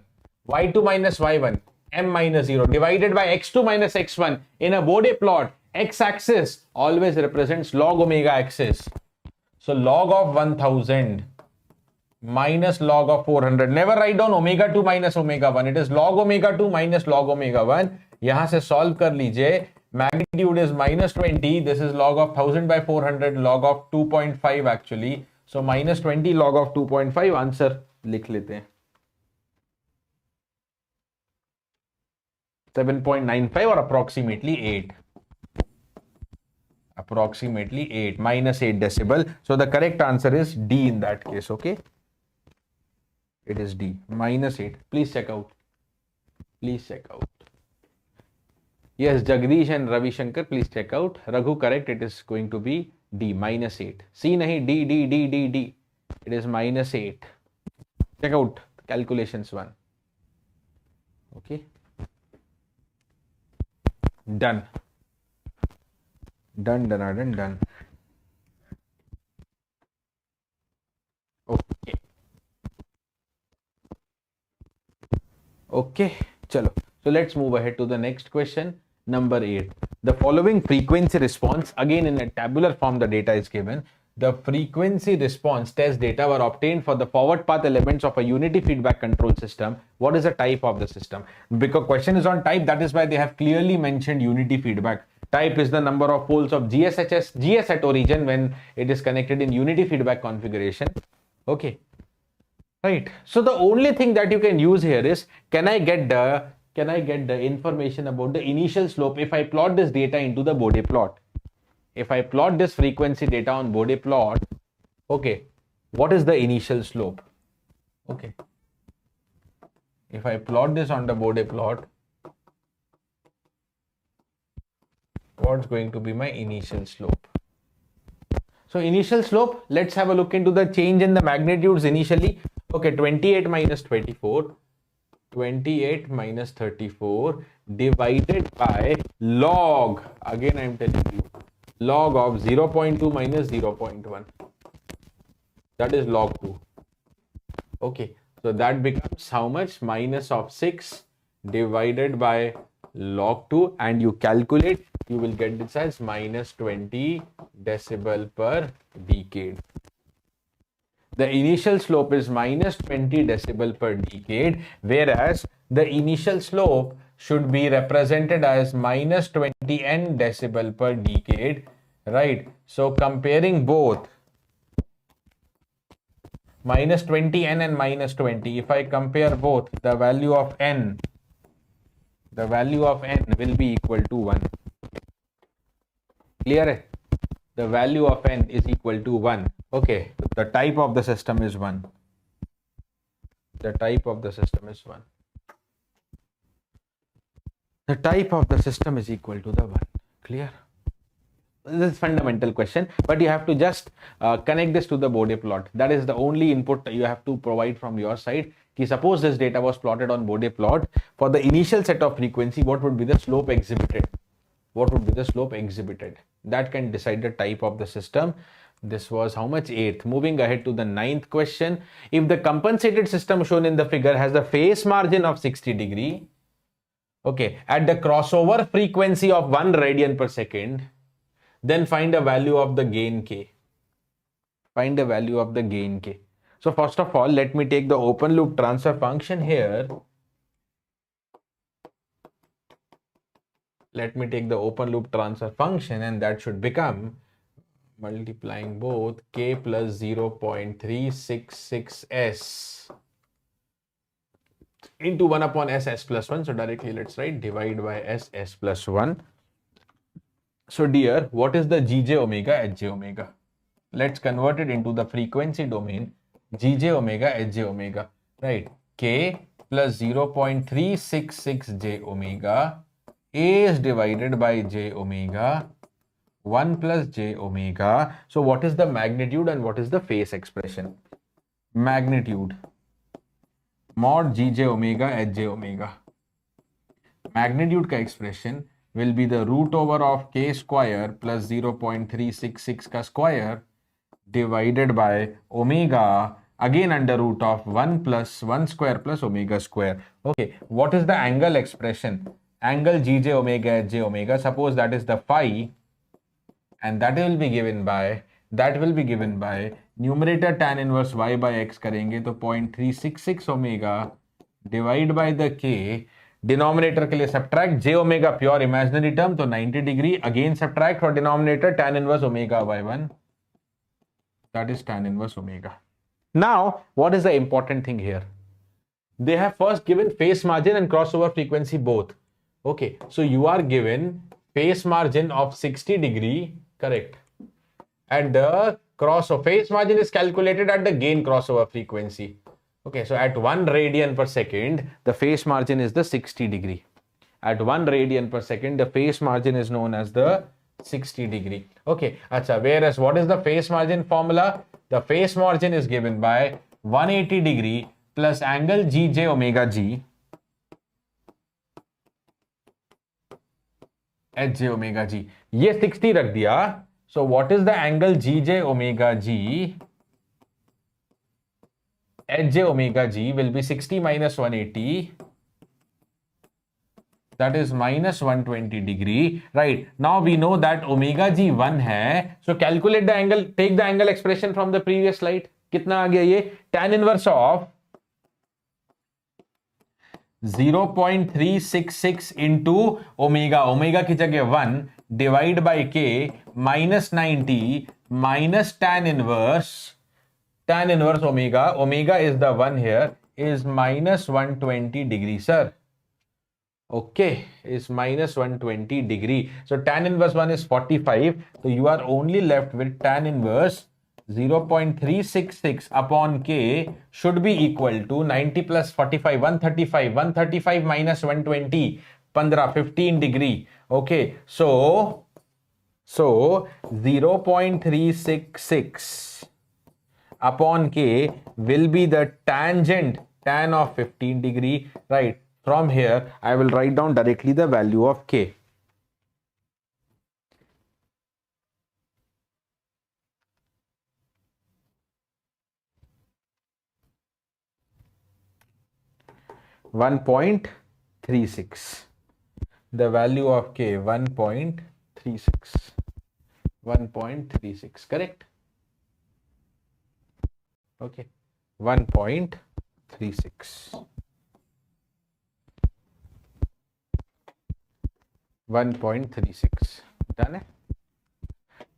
y2 minus y1, m minus 0 divided by x2 minus x1. In a Bode plot, X-axis always represents log omega axis. So log of 1000 minus log of 400. Never write down omega 2 minus omega 1. It is log omega 2 minus log omega 1. यहाँ से solve कर लीजिए. Magnitude is minus 20. This is log of 1000 by 400, log of 2.5 actually. So minus 20 log of 2.5. Answer लिख लेते हैं. 7.95 or approximately 8. Approximately 8, minus 8 decibel. So the correct answer is D in that case, okay? It is D, minus 8. Please check out. Please check out. Yes, Jagdish and Ravi Shankar, please check out. Raghu, correct, it is going to be D, minus 8. C nahi, D. It is minus 8. Check out calculations 1. Okay. Done. Done. Okay, chalo. So let's move ahead to the next question, number 8. The following frequency response, again in a tabular form the data is given. The frequency response test data were obtained for the forward path elements of a unity feedback control system. What is the type of the system? Because question is on type, that is why they have clearly mentioned unity feedback. Type is the number of poles of GS at origin when it is connected in unity feedback configuration. Okay. Right. So the only thing that you can use here is, can I get the information about the initial slope if I plot this data into the Bode plot? If I plot this frequency data on Bode plot, okay, what is the initial slope? Okay. If I plot this on the Bode plot, what's going to be my initial slope? So initial slope, let's have a look into the change in the magnitudes initially. Okay, 28 minus 24, 28 minus 34 divided by log, again I am telling you, log of 0.2 minus 0.1. That is log 2. Okay, so that becomes how much? Minus of 6 divided by log 2, and you calculate, you will get this as minus 20 decibel per decade. The initial slope is minus 20 decibel per decade, whereas the initial slope should be represented as minus 20 n decibel per decade, right? So comparing both minus 20 n and minus 20, if I compare both, the value of n will be equal to 1. Clear? The value of n is equal to 1. Okay, the type of the system is 1. The type of the system is 1. The type of the system is equal to the 1. Clear? This is fundamental question, but you have to just connect this to the Bode plot. That is the only input you have to provide from your side. Suppose this data was plotted on Bode plot. For the initial set of frequency, what would be the slope exhibited? What would be the slope exhibited? That can decide the type of the system. This was how much? 8th. Moving ahead to the 9th question. If the compensated system shown in the figure has the phase margin of 60 degree, okay, at the crossover frequency of 1 radian per second, then find a value of the gain K. Find the value of the gain K. So first of all, let me take the open loop transfer function here. Let me take the open loop transfer function, and that should become multiplying both K plus 0.366S into 1 upon S plus 1. So directly let's write divide by S plus 1. So dear, what is the GJ omega HJ omega? Let's convert it into the frequency domain. GJ omega HJ omega, right? K plus 0.366 J omega is divided by J omega 1 plus J omega. So what is the magnitude and what is the phase expression? Magnitude mod GJ omega HJ omega. Magnitude ka expression will be the root over of K square plus 0.366 ka square divided by omega, again under root of 1 plus 1 square plus omega square. Okay, what is the angle expression? angle GJ omega HJ omega. Suppose that is the phi, and that will be given by numerator tan inverse y by x करेंगे तो 0.366 omega divide by the k, denominator के लिए subtract j omega pure imaginary term तो 90 degree, again subtract for denominator tan inverse omega by 1, that is tan inverse omega. Now what is the important thing here? They have first given phase margin and crossover frequency both. Okay, so you are given phase margin of 60 degree, correct, and the phase margin is calculated at the gain crossover frequency. Okay, so at 1 radian per second, the phase margin is the 60 degree. At 1 radian per second, the phase margin is known as the 60 degree. Okay, acha, whereas what is the phase margin formula? The phase margin is given by 180 degree plus angle GJ omega G HJ omega G. ये 60 रख दिया. So what is the angle GJ omega G HJ omega G will be 60 minus 180. That is minus 120 degree, right? Now we know that omega G 1 hai. So calculate the angle, take the angle expression from the previous slide. कितना आ गया ये? Tan inverse of 0.366 into omega, omega की जगह 1 divide by k minus 90 minus tan inverse omega, omega is the 1 here, is minus 120 degree, sir. Okay, is minus 120 degree. So tan inverse 1 is 45. So you are only left with tan inverse 0.366 upon k should be equal to 90 plus 45, 135. 135 minus 120, 15 degree. Okay, so 0.366 upon k will be the tangent tan of 15 degree, right? From here, I will write down directly the value of k. (1.36). The value of k 1.36. 1.36, correct? Okay, 1.36. 1.36. Done?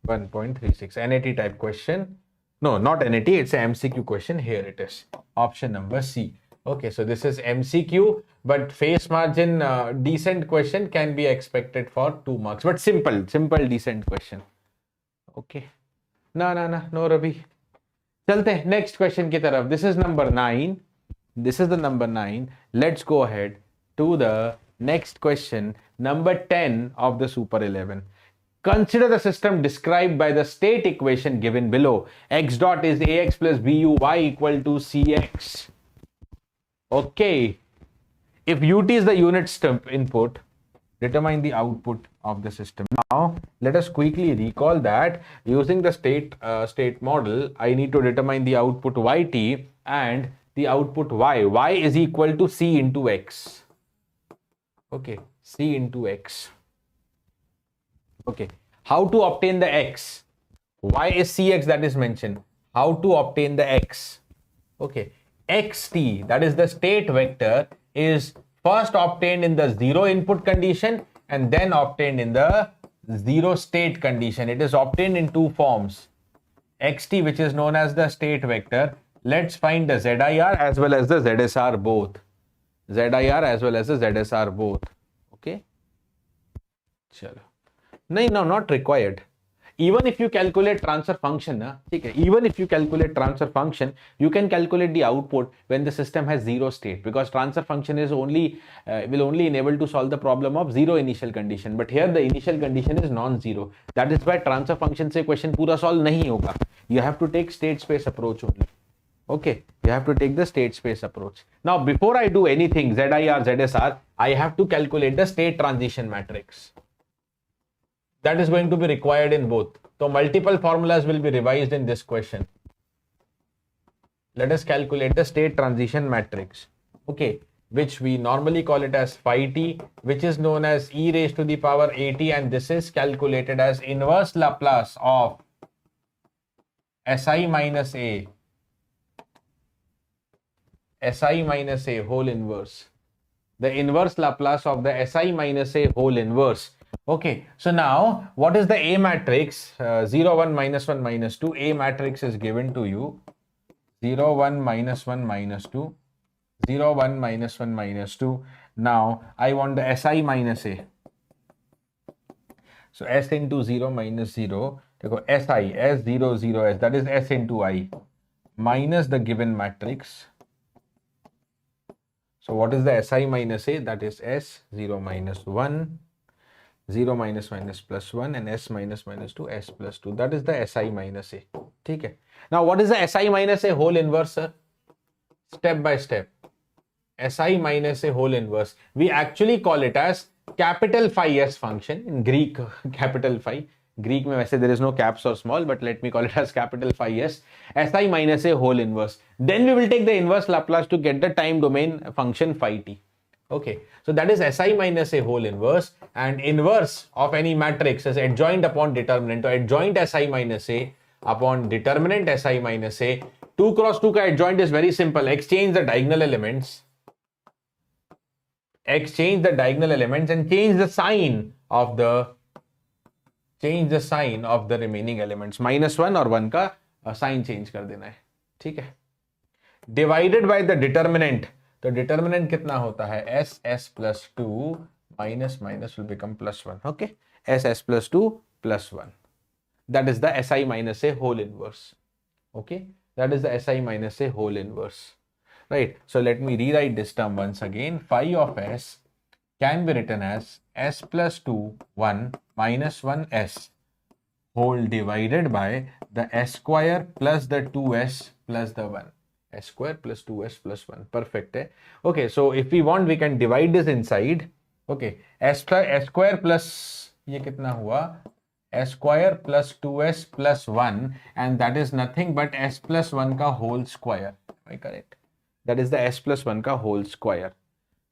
1.36. NAT type question. No, not NAT. It's an MCQ question. Here it is. Option number C. Okay, so this is MCQ, but face margin decent question can be expected for 2 marks. But simple decent question. Okay. No, Ravi. Chalte next question ki taraf. This is number 9. This is the number 9. Let's go ahead to the next question, number 10 of the Super 11. Consider the system described by the state equation given below. X dot is AX plus BU, Y equal to CX. Okay. If UT is the unit step input, determine the output of the system. Now, let us quickly recall that using the state model, I need to determine the output YT and the output Y. Y is equal to C into X. Okay, C into X. Okay, how to obtain the X? Y is Cx, that is mentioned. How to obtain the X? Okay, xt, that is the state vector, is first obtained in the zero input condition and then obtained in the zero state condition. It is obtained in 2 forms. xt, which is known as the state vector. Let's find the ZIR as well as the ZSR both. ZIR as well as the ZSR both. Okay. Chalo. No, not required. Even if you calculate transfer function, even if you calculate transfer function, you can calculate the output when the system has zero state, because transfer function is only will only enable to solve the problem of zero initial condition. But here the initial condition is non-zero. That is why transfer function se question pura solve nahi hoga. You have to take state space approach only. Okay, you have to take the state space approach. Now, before I do anything, ZIR, ZSR, I have to calculate the state transition matrix. That is going to be required in both. So, multiple formulas will be revised in this question. Let us calculate the state transition matrix. Okay, which we normally call it as phi t, which is known as e raised to the power at, and this is calculated as inverse Laplace of si minus a whole inverse. The inverse Laplace of the si minus a whole inverse. Okay, so now what is the A matrix? 0, 1, minus 1, minus 2. A matrix is given to you. 0, 1, minus 1, minus 2. 0, 1, minus 1, minus 2. Now I want the si minus a. So s into 0 minus 0. Si, s 0, 0, s. That is s into I. Minus the given matrix. So what is the si minus a? That is s 0 minus 1, 0 minus minus plus 1, and s minus minus 2, s plus 2. That is the si minus a. Okay. Now what is the si minus a whole inverse, sir? Step by step. Si minus a whole inverse. We actually call it as capital phi s function in Greek. Capital phi. Greek mein वैसे there is no caps or small, but let me call it as capital phi s. Si minus a whole inverse. Then we will take the inverse Laplace to get the time domain function phi t. Okay, so that is si minus a whole inverse, and inverse of any matrix is adjoint upon determinant. So adjoint si minus a upon determinant si minus a. 2 cross 2 ka adjoint is very simple. Exchange the diagonal elements. Exchange the diagonal elements and change the sign of the remaining elements. Minus 1 और 1 का sign change कर देना है. ठीक है. Divided by the determinant. तो determinant कितना होता है? s plus 2 minus minus will become plus 1. Okay. s plus 2 plus 1. That is the si minus a whole inverse. Okay. That is the si minus a whole inverse. Right. So let me rewrite this term once again. Phi of s can be written as s plus 2 1 minus 1s whole divided by the s square plus the 2s plus the 1. S square plus 2s plus 1. Perfect. Eh? Okay, so if we want, we can divide this inside. Okay, s square plus ये कितना हुआ? S square plus 2s plus 1, and that is nothing but s plus 1 का whole square. Am I correct? That is the s plus 1 का whole square.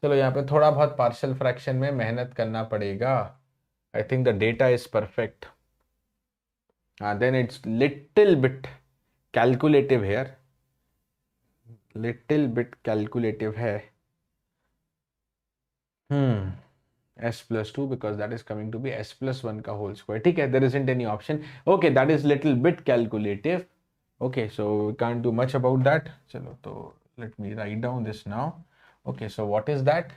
चलो यहाँ पे थोड़ा बहुत partial fraction में मेहनत करना पड़ेगा. I think the data is perfect. Then it's little bit calculative here. Little bit calculative है. S plus 2 because that is coming to be s plus 1 का whole square. ठीक है, there isn't any option. Okay, that is little bit calculative. Okay, so we can't do much about that. चलो तो let me write down this now. Okay, so what is that?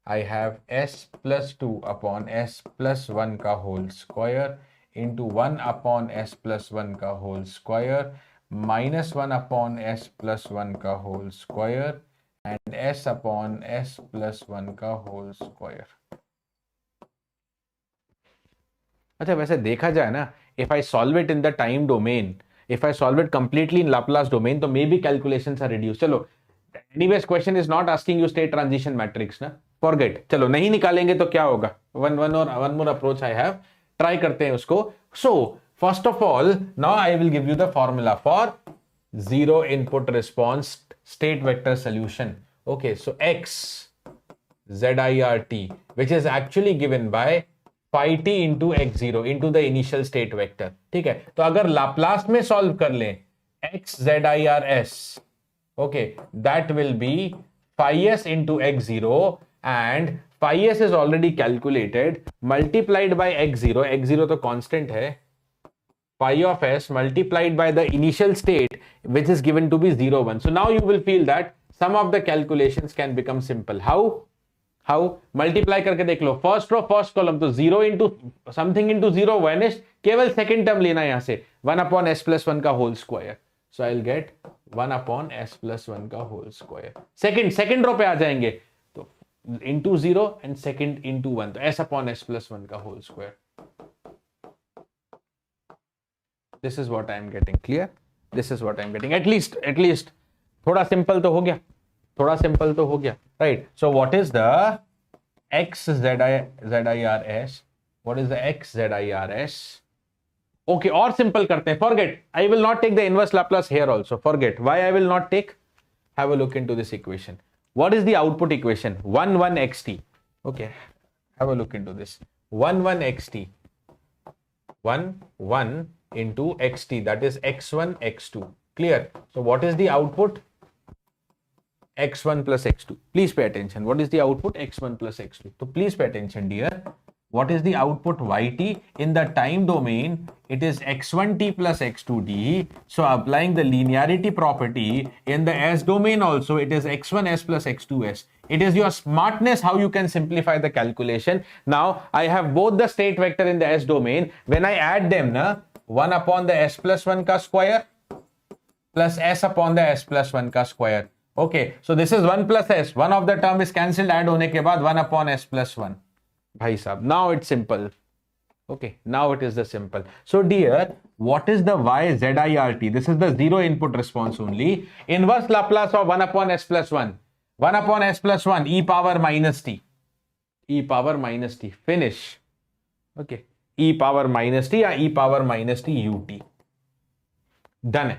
I have s plus 2 upon s plus 1 का whole square into 1 upon s plus 1 का whole square minus 1 upon s plus 1 का whole square and s upon s plus 1 का whole square. अच्छा, वैसे देखा जाए ना, if I solve it in the time domain, if I solve it completely in Laplace domain, तो maybe calculations are reduced. चलो, anyways question is not asking you state transition matrix ना, forget. चलो नहीं निकालेंगे तो क्या होगा? One more approach I have. Try करते हैं उसको. So first of all, now I will give you the formula for zero input response state vector solution. Okay, so x zirt, which is actually given by phi t into x0 into the initial state vector. ठीक है, तो अगर Laplace में solve कर लें x zirs, okay, that will be phi s into x0, and phi s is already calculated, multiplied by x0. x0 तो constant है. Phi of s multiplied by the initial state, which is given to be 0 1. So now you will feel that some of the calculations can become simple. How? Multiply करके देख लो. First row, first column, तो 0 into something into 0 vanished. केवल second term लेना है यहाँ से. 1 upon s plus 1 का whole square. So I'll get 1 upon s plus 1 का whole square. Second row पे आ जाएंगे. तो into 0 and second into 1. तो s upon s plus 1 का whole square. This is what I am getting. Clear? This is what I am getting. At least थोड़ा simple तो हो गया. Right? So what is the x zirs? What is the x zirs? Okay, और simple करते हैं. Forget. I will not take the inverse Laplace here also. Forget. Why I will not take? Have a look into this equation. What is the output equation? 1 1 xt. Okay, have a look into this. 1 1 xt. 1 1 into xt, that is x1 x2. Clear? So what is the output? x1 plus x2. Please pay attention. What is the output? x1 plus x2. So please pay attention, dear. What is the output yt? In the time domain, it is x1t plus x2t. So applying the linearity property in the s domain also, it is x1s plus x2s. It is your smartness how you can simplify the calculation. Now, I have both the state vector in the s domain. When I add them, 1 upon the s plus 1 ka square plus s upon the s plus 1 ka square. Okay, so this is 1 plus s. One of the term is cancelled, add hone ke baad 1 upon s plus 1. Bhai sahab, now it's simple. Okay, now it is the simple. So dear, what is the YZIRT? This is the zero input response only. Inverse Laplace of 1 upon s plus 1. 1 upon s plus 1, e power minus t. E power minus t. Finish. Okay, e power minus t or e power minus t ut. Done.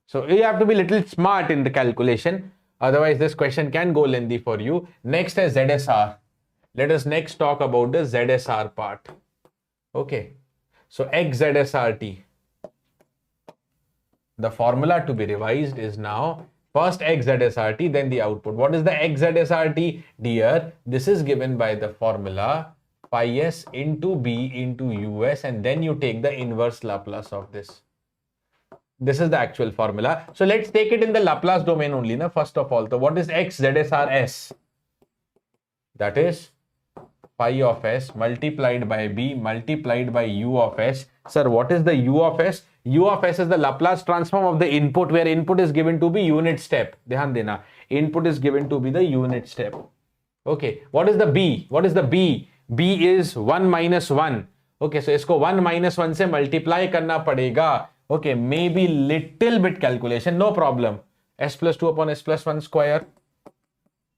So you have to be a little smart in the calculation. Otherwise, this question can go lengthy for you. Next is ZSR. Let us next talk about the ZSR part. Okay. So XZSRT. The formula to be revised is now first XZSRT, then the output. What is the XZSRT? Dear, this is given by the formula pi s into b into us, and then you take the inverse Laplace of this. This is the actual formula. So let's take it in the Laplace domain only, first of all. So what is XZSRS? That is pi of s multiplied by b multiplied by u of s. Sir, what is the u of s? U of s is the Laplace transform of the input, where input is given to be unit step. Dhyan dena. Input is given to be the unit step. Okay. What is the b? What is the b? B is 1 minus 1. Okay. So isko 1 minus 1 se multiply karna padega. Okay. Maybe little bit calculation. No problem. S plus 2 upon s plus 1 square.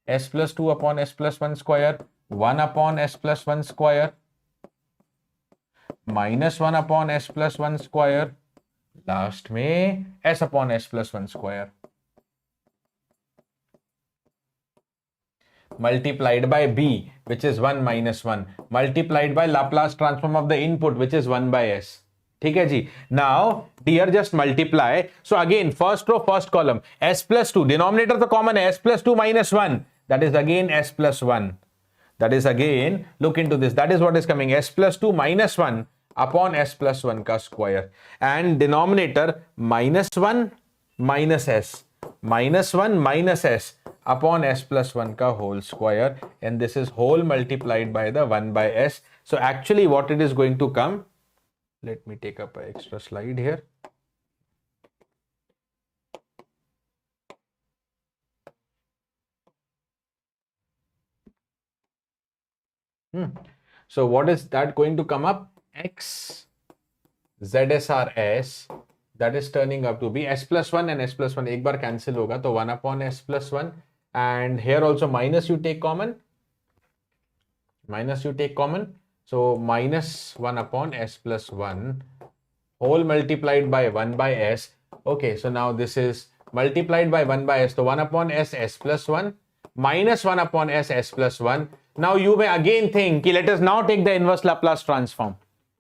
S plus 2 upon s plus 1 square. 1 upon s plus 1 square minus 1 upon s plus 1 square, last में s upon s plus 1 square multiplied by b, which is 1 minus 1, multiplied by Laplace transform of the input, which is 1 by s. ठीक है जी. Now dear, just multiply. So again, first row, first column, s plus 2, denominator तो common है, s plus 2 minus 1, that is again s plus 1. That is again, look into this. That is what is coming. S plus 2 minus 1 upon s plus 1 ka square. And denominator minus 1 minus s. Minus 1 minus s upon s plus 1 ka whole square. And this is whole multiplied by the 1 by s. So actually what it is going to come. Let me take up an extra slide here. So what is that going to come up? X ZSRS, that is turning up to be s plus 1 and s plus 1 एक बार cancel होगा तो 1 upon s plus 1, and here also minus you take common. Minus you take common. So minus 1 upon s plus 1 whole multiplied by 1 by s. Okay, so now this is multiplied by 1 by s. So 1 upon s s plus 1 minus 1 upon s s plus 1. Now you may again think, let us now take the inverse Laplace transform.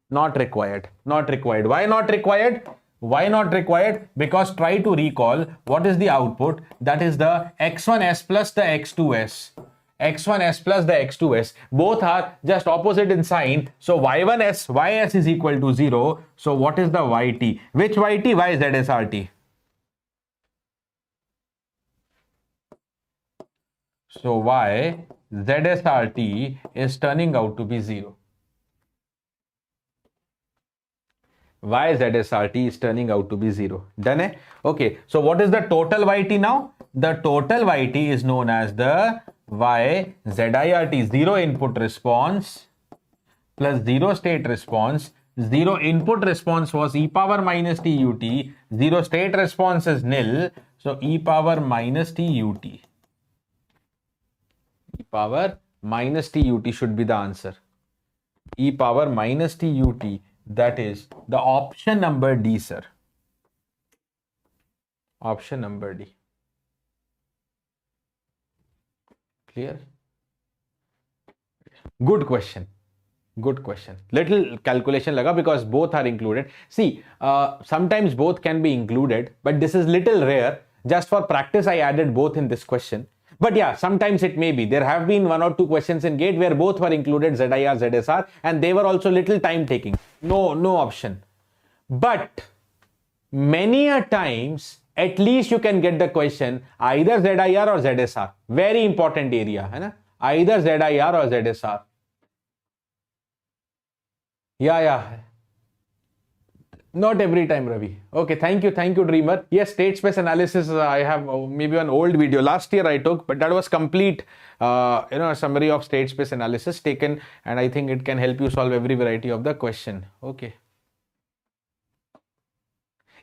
Not required. Not required. Why not required? Why not required? Because try to recall what is the output. That is the x1s plus the x2s. x1s plus the x2s. Both are just opposite in sign. So y1s, ys is equal to 0. So what is the yt? Which yt? YZSRT. So YZSRT is turning out to be 0. YZSRT is turning out to be 0. Done? Eh? Okay. So what is the total yt now? The total yt is known as the YZIRT, 0 input response plus 0 state response. 0 input response was e power minus t ut. 0 state response is nil. So e power minus t ut. E power minus t ut should be the answer. E power minus t ut. That is the option number D, sir. Option number D. Clear? Good question. Good question. Little calculation laga because both are included. See, sometimes both can be included, but this is little rare. Just for practice, I added both in this question. But yeah, sometimes it may be. There have been 1 or 2 questions in GATE where both were included, ZIR, ZSR, and they were also little time taking. No option. But many a times, at least you can get the question either ZIR or ZSR. Very important area, hai na? Either ZIR or ZSR. Yeah. Not every time, Ravi. Okay, thank you, Dreamer. Yes, state space analysis. I have maybe an old video last year I took, but that was complete, a summary of state space analysis taken, and I think it can help you solve every variety of the question. Okay.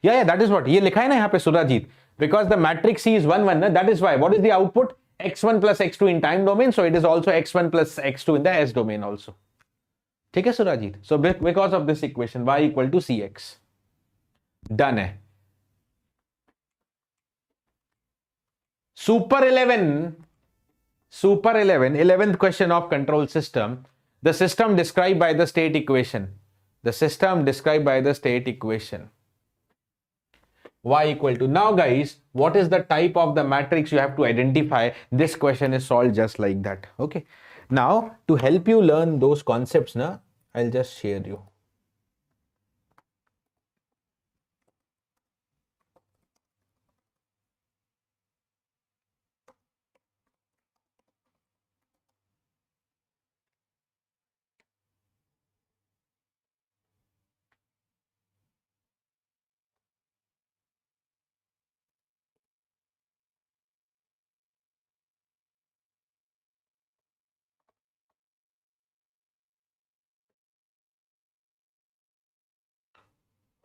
Yeah, that is what ये लिखा है ना यहाँ पे सुराजीत. Because the matrix C is 1 1, that is why. What is the output? x1 plus x2 in time domain, so it is also x1 plus x2 in the S domain also. ठीक है सुराजीत? So because of this equation, y equal to cx. Done है. Super 11, 11th question of control system. The system described by the state equation. The system described by the state equation. Y equal to. Now guys, what is the type of the matrix you have to identify? This question is solved just like that. Okay. Now to help you learn those concepts, I'll just share you.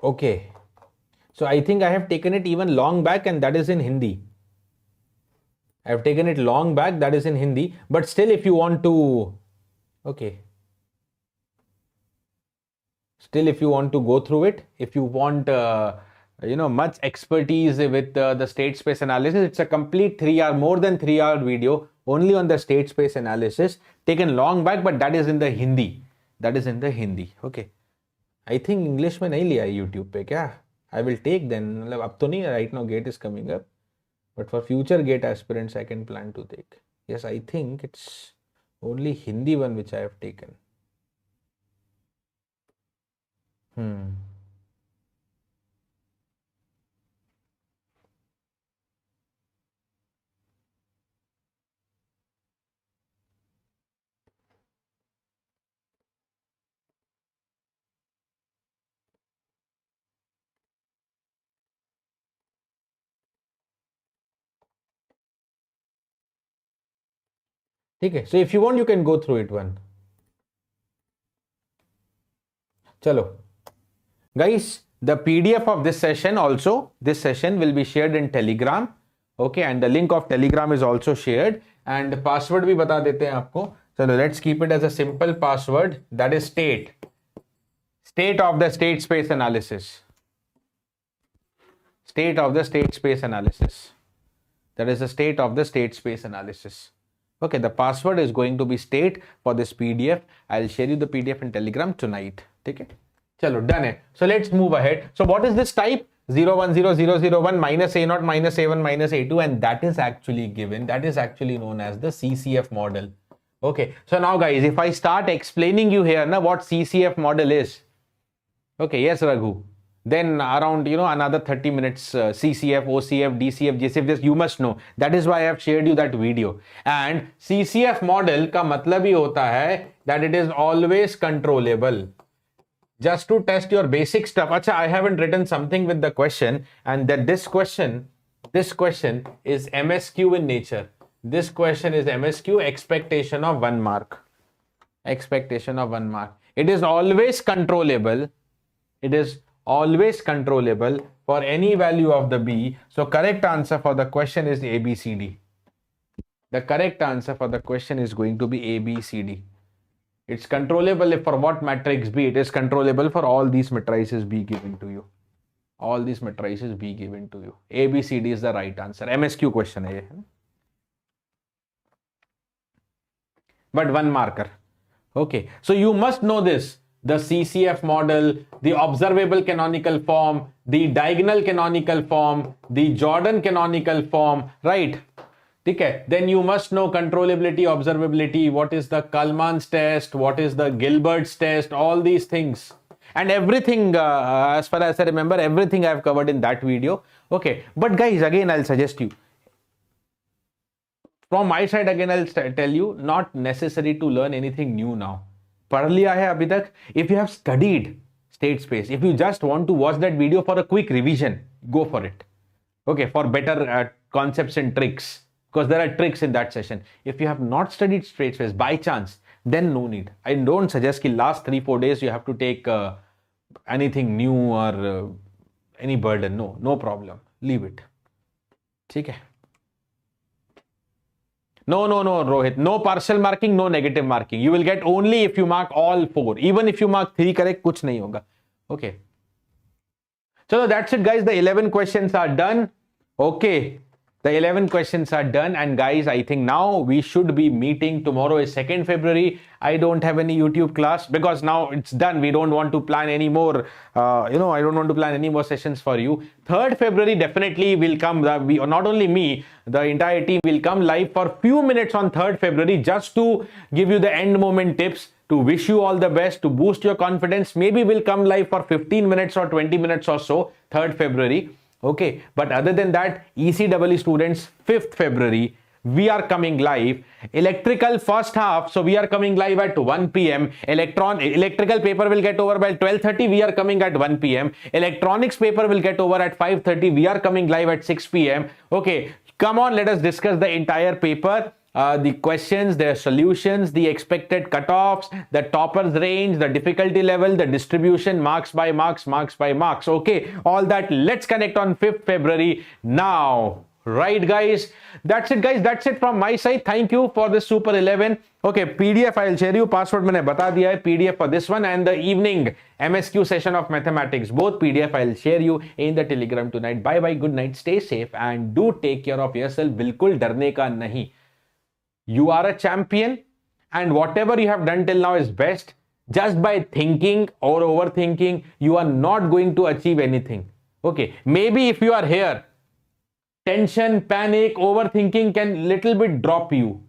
Okay. So I think I have taken it even long back, and that is in Hindi. I have taken it long back, that is in Hindi. But still, if you want to, okay. Still, if you want to go through it, if you want, much expertise with the state space analysis, it's a complete 3-hour, more than 3-hour video only on the state space analysis, taken long back, but that is in the Hindi. That is in the Hindi. Okay. I think English में नहीं लिया है YouTube पे क्या? I will take then. मतलब अब तो नहीं, right now GATE is coming up, but for future GATE aspirants I can plan to take. Yes, I think it's only Hindi one which I have taken. Okay, so if you want, you can go through it one. Chalo. Guys, the PDF of this session also, this session will be shared in Telegram. Okay, and the link of Telegram is also shared. And the password भी बता देते हैं आपको. So let's keep it as a simple password. That is state. State of the state space analysis. State of the state space analysis. That is the state of the state space analysis. Okay, the password is going to be state for this PDF. I'll share you the PDF in Telegram tonight. Okay? Chalo, done it. So let's move ahead. So what is this type? 010001 minus A0 minus A1 minus A2, and that is actually given. That is actually known as the CCF model. Okay, so now guys, if I start explaining you here now what CCF model is. Okay, yes, Raghu. Then around, another 30 minutes, CCF, OCF, DCF, JCF, this you must know. That is why I have shared you that video. And CCF model का मतलब ही होता है that it is always controllable. Just to test your basic stuff. Acha, I haven't written something with the question, and that this question is MSQ in nature. This question is MSQ, expectation of 1 mark. Expectation of 1 mark. It is always controllable. It is always controllable for any value of the B. So correct answer for the question is ABCD. The correct answer for the question is going to be ABCD. It's controllable if for what matrix B. It is controllable for all these matrices B given to you. All these matrices B given to you. ABCD is the right answer. MSQ question hai. but 1 marker. Okay, so you must know this: the CCF model, the observable canonical form, the diagonal canonical form, the Jordan canonical form, right? Okay, then you must know controllability, observability, what is the Kalman's test, what is the Gilbert's test, all these things. And everything, as far as I remember, everything I've covered in that video. Okay, but guys, again, I'll suggest you, from my side, again, I'll tell you, not necessary to learn anything new now. पढ़ लिया है अभी तक. If you have studied state space, if you just want to watch that video for a quick revision, go for it. Okay, for better concepts and tricks, because there are tricks in that session. If you have not studied state space by chance, then no need. I don't suggest कि last 3-4 days you have to take anything new or any burden. No problem. Leave it. ठीक है. No, Rohit. No partial marking, no negative marking. You will get only if you mark all 4. Even if you mark 3 correct, kuch nahi hoga. Okay. So that's it, guys. The 11 questions are done. Okay. The 11 questions are done, and guys, I think now we should be meeting. Tomorrow is 2nd February. I don't have any YouTube class because now it's done. We don't want to plan any more, I don't want to plan any more sessions for you. 3rd February definitely will come. Not only me, the entire team will come live for few minutes on 3rd February just to give you the end moment tips, to wish you all the best, to boost your confidence. Maybe we'll come live for 15 minutes or 20 minutes or so, 3rd February. Okay, but other than that, ECE students, 5th February, we are coming live. Electrical first half, so we are coming live at 1 p.m. Electrical paper will get over by 12:30. We are coming at 1 p.m. Electronics paper will get over at 5:30. We are coming live at 6 p.m. Okay, come on, let us discuss the entire paper. The questions, their solutions, the expected cutoffs, the toppers range, the difficulty level, the distribution, marks by marks, marks by marks. Okay, all that. Let's connect on 5th February now. Right, guys? That's it, guys. That's it from my side. Thank you for this Super 11. Okay, PDF I'll share you. Password मैंने बता दिया है. PDF for this one, and the evening MSQ session of mathematics. Both PDF I'll share you in the Telegram tonight. Bye bye. Good night. Stay safe and do take care of yourself. बिल्कुल डरने का नहीं. You are a champion, and whatever you have done till now is best. Just by thinking or overthinking, you are not going to achieve anything. Okay, maybe if you are here, tension, panic, overthinking can little bit drop you.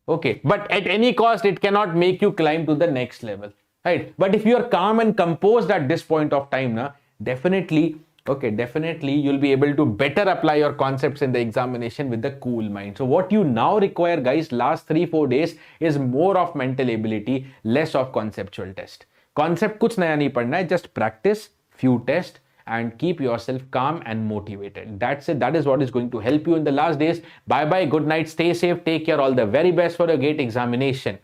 Okay, but at any cost, it cannot make you climb to the next level. Right? But if you are calm and composed at this point of time, definitely you'll be able to better apply your concepts in the examination with the cool mind. So what you now require, guys, last 3-4 days is more of mental ability, less of conceptual test. Concept kuch naya nahi padna hai, just practice, few tests, and keep yourself calm and motivated. That's it. That is what is going to help you in the last days. Bye bye. Good night. Stay safe. Take care. All the very best for your GATE examination.